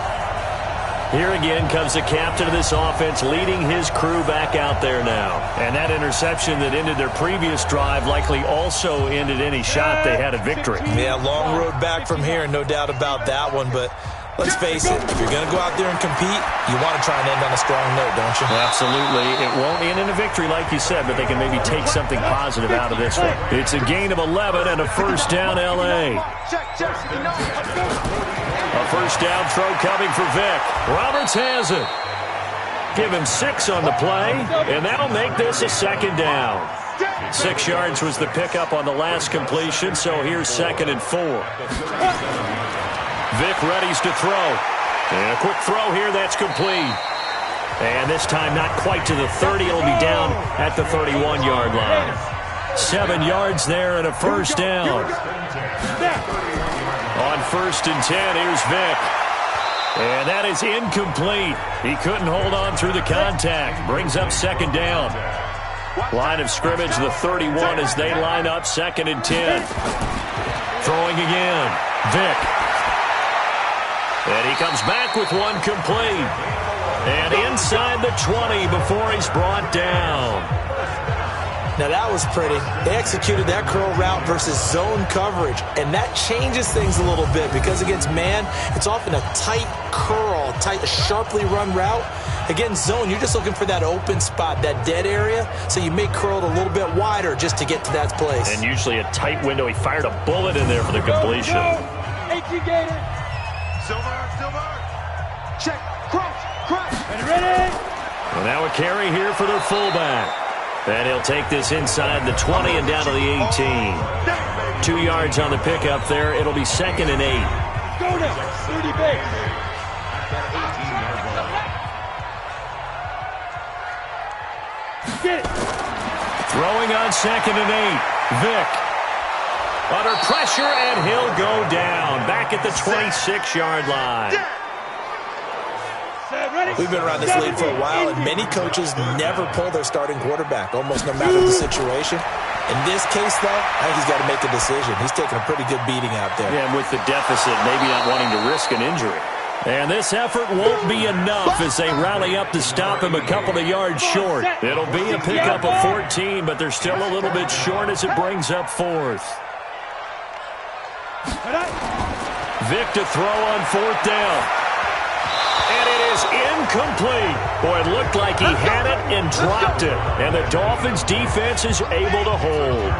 Here again comes the captain of this offense leading his crew back out there now. And that interception that ended their previous drive likely also ended any shot they had at victory. Yeah, long road back from here, no doubt about that one. But let's face it, if you're going to go out there and compete, you want to try and end on a strong note, don't you? Absolutely. It won't end in a victory like you said, but they can maybe take something positive out of this one. It's a gain of 11 and a first down L.A. A first down throw coming for Vic. Roberts has it. Give him 6 on the play, and that'll make this a second down. 6 yards was the pickup on the last completion, so here's 2nd and 4. Vic readies to throw. And a quick throw here, that's complete. And this time not quite to the 30. It'll be down at the 31-yard line. 7 yards there and a first down. On 1st and 10, here's Vic. And that is incomplete. He couldn't hold on through the contact. Brings up 2nd down. Line of scrimmage, the 31 as they line up 2nd and 10. Throwing again. Vic. And he comes back with one complete. And inside the 20 before he's brought down. Now that was pretty. They executed that curl route versus zone coverage, and that changes things a little bit because against man, it's often a tight curl, a sharply run route. Against zone, you're just looking for that open spot, that dead area, so you make curl a little bit wider just to get to that place. And usually a tight window. He fired a bullet in there for the completion. Silver. Check. Cross. Ready. Well, now a carry here for their fullback. And he'll take this inside the 20 and down to the 18. 2 yards on the pickup there. It'll be 2nd and 8. Go now. 30 base. Get it. Throwing on 2nd and 8. Vic. Under pressure, and he'll go down. Back at the 26-yard line. We've been around this league for a while, and many coaches never pull their starting quarterback, almost no matter the situation. In this case, though, I think he's got to make a decision. He's taking a pretty good beating out there. Yeah, and with the deficit, maybe not wanting to risk an injury. And this effort won't be enough as they rally up to stop him a couple of yards short. It'll be a pickup of 14, but they're still a little bit short as it brings up 4th. Vic to throw on 4th down. And it is incomplete. Boy, it looked like he had it and dropped it. And the Dolphins' defense is able to hold.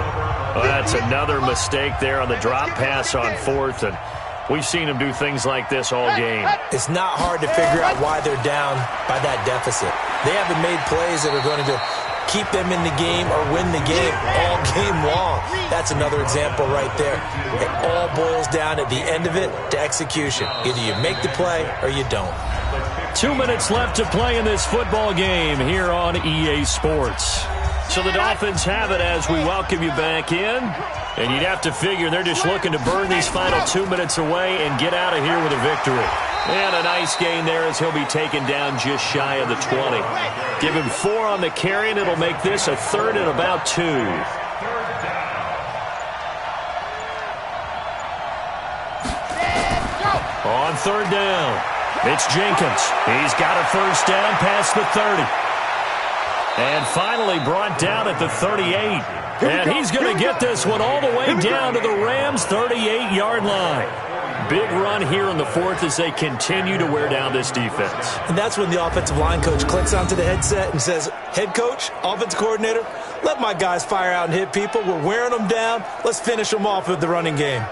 Well, that's another mistake there on the drop pass on 4th. And we've seen him do things like this all game. It's not hard to figure out why they're down by that deficit. They haven't made plays that are going to keep them in the game or win the game all game long. That's another example right there. It all boils down at the end of it to execution. Either you make the play or you don't. 2 minutes left to play in this football game here on EA Sports. So the Dolphins have it as we welcome you back in. And you'd have to figure they're just looking to burn these final 2 minutes away and get out of here with a victory. And a nice gain there as he'll be taken down just shy of the 20. Give him 4 on the carry, and it'll make this a 3rd and about 2. On 3rd down, it's Jenkins. He's got a first down past the 30. And finally brought down at the 38. And he's going to get this one all the way down to the Rams' 38-yard line. Big run here in the 4th as they continue to wear down this defense. And that's when the offensive line coach clicks onto the headset and says, head coach, offensive coordinator, let my guys fire out and hit people. We're wearing them down. Let's finish them off with the running game.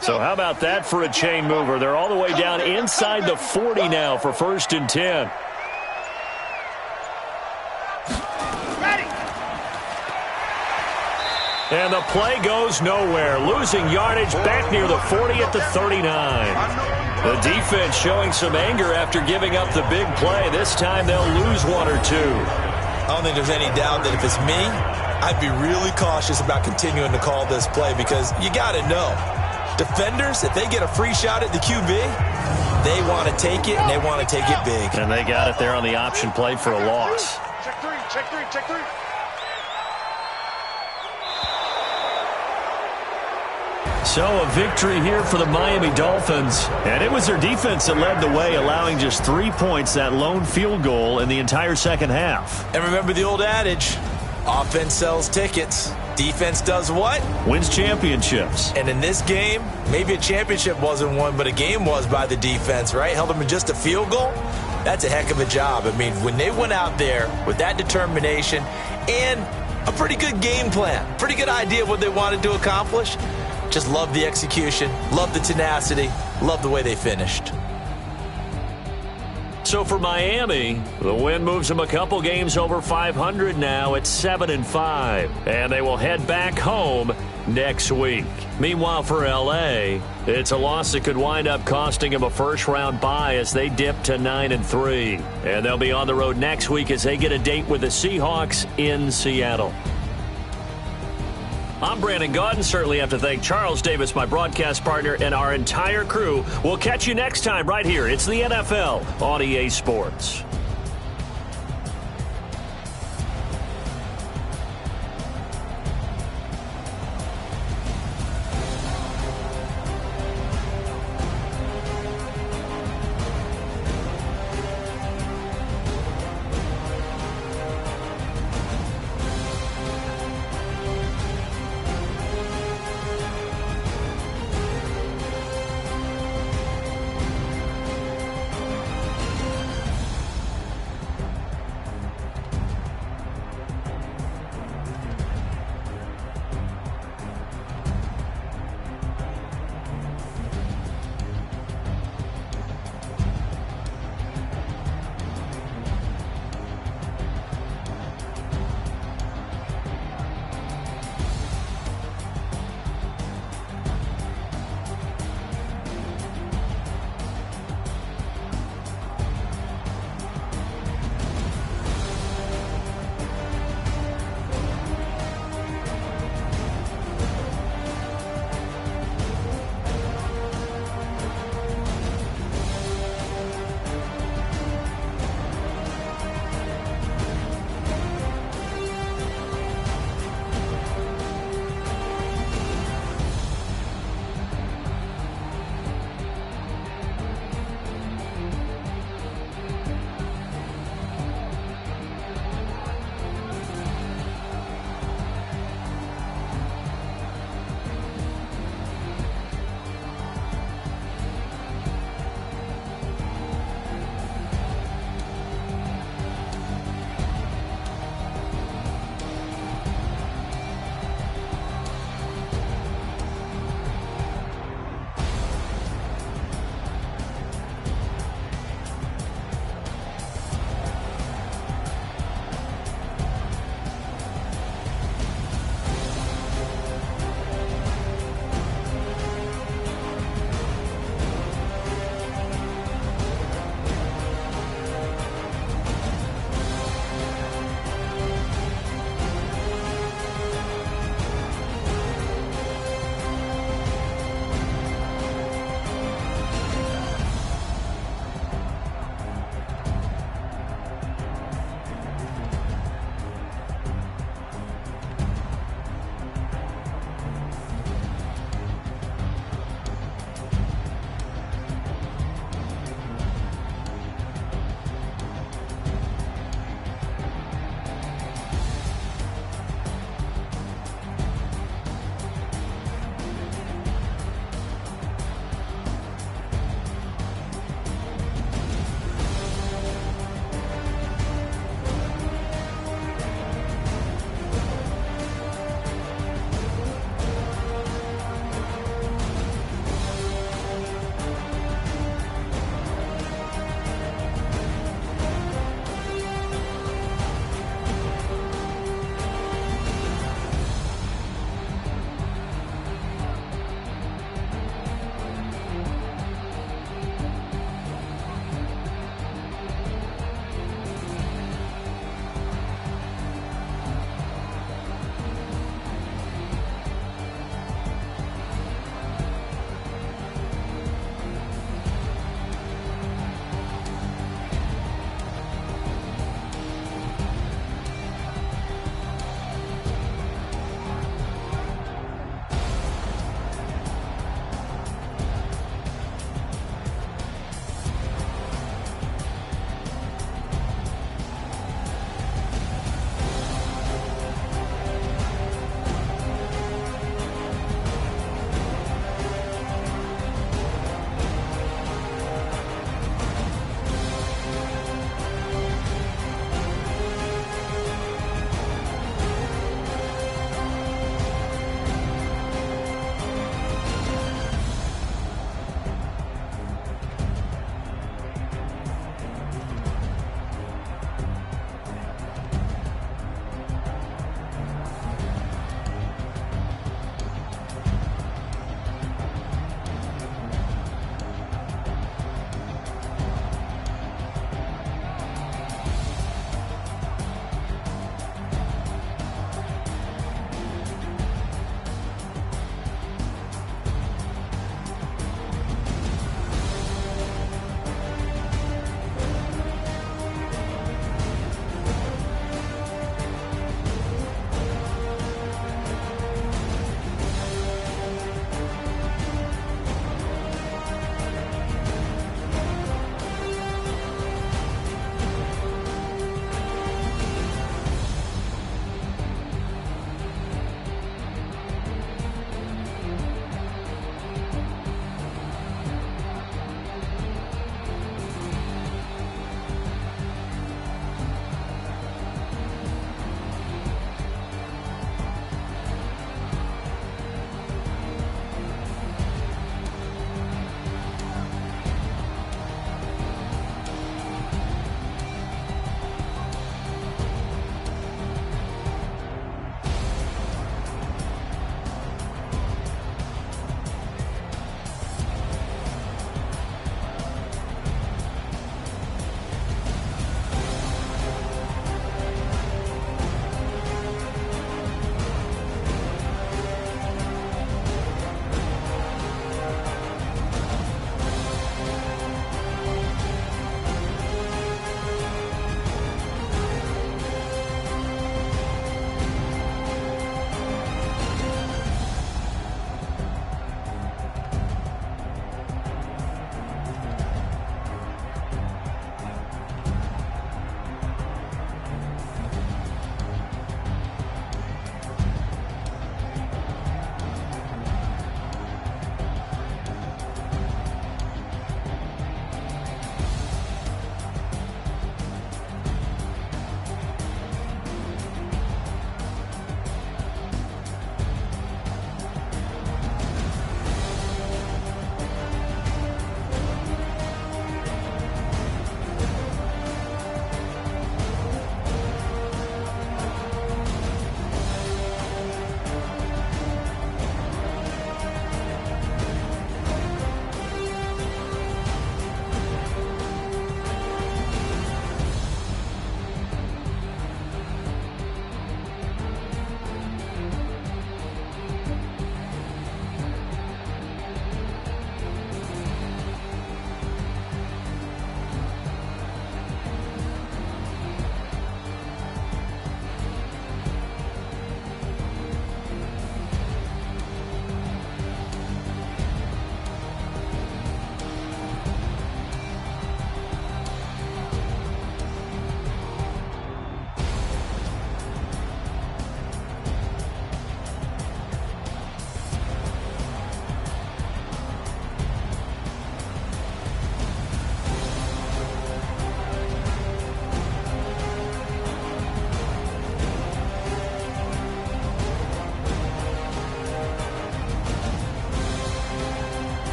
So how about that for a chain mover? They're all the way down inside the 40 now for 1st and 10. And the play goes nowhere. Losing yardage back near the 40 at the 39. The defense showing some anger after giving up the big play. This time they'll lose 1 or 2. I don't think there's any doubt that if it's me, I'd be really cautious about continuing to call this play because you got to know. Defenders, if they get a free shot at the QB, They want to take it, and they want to take it big. And they got it there on the option play for a loss. Check three, check three, check three. So a victory here for the Miami Dolphins. And it was their defense that led the way, allowing just 3 points, that lone field goal in the entire second half. And remember the old adage, offense sells tickets. Defense does what? Wins championships. And in this game, maybe a championship wasn't won, but a game was by the defense, right? Held them in just a field goal. That's a heck of a job. I mean, when they went out there with that determination and a pretty good game plan, pretty good idea of what they wanted to accomplish, just love the execution, love the tenacity, love the way they finished. So for Miami, the win moves them a couple games over 500 now at 7-5. And they will head back home next week. Meanwhile, for L.A., it's a loss that could wind up costing them a first-round bye as they dip to 9-3. And they'll be on the road next week as they get a date with the Seahawks in Seattle. I'm Brandon Gaudin. Certainly have to thank Charles Davis, my broadcast partner, and our entire crew. We'll catch you next time right here. It's the NFL on EA Sports.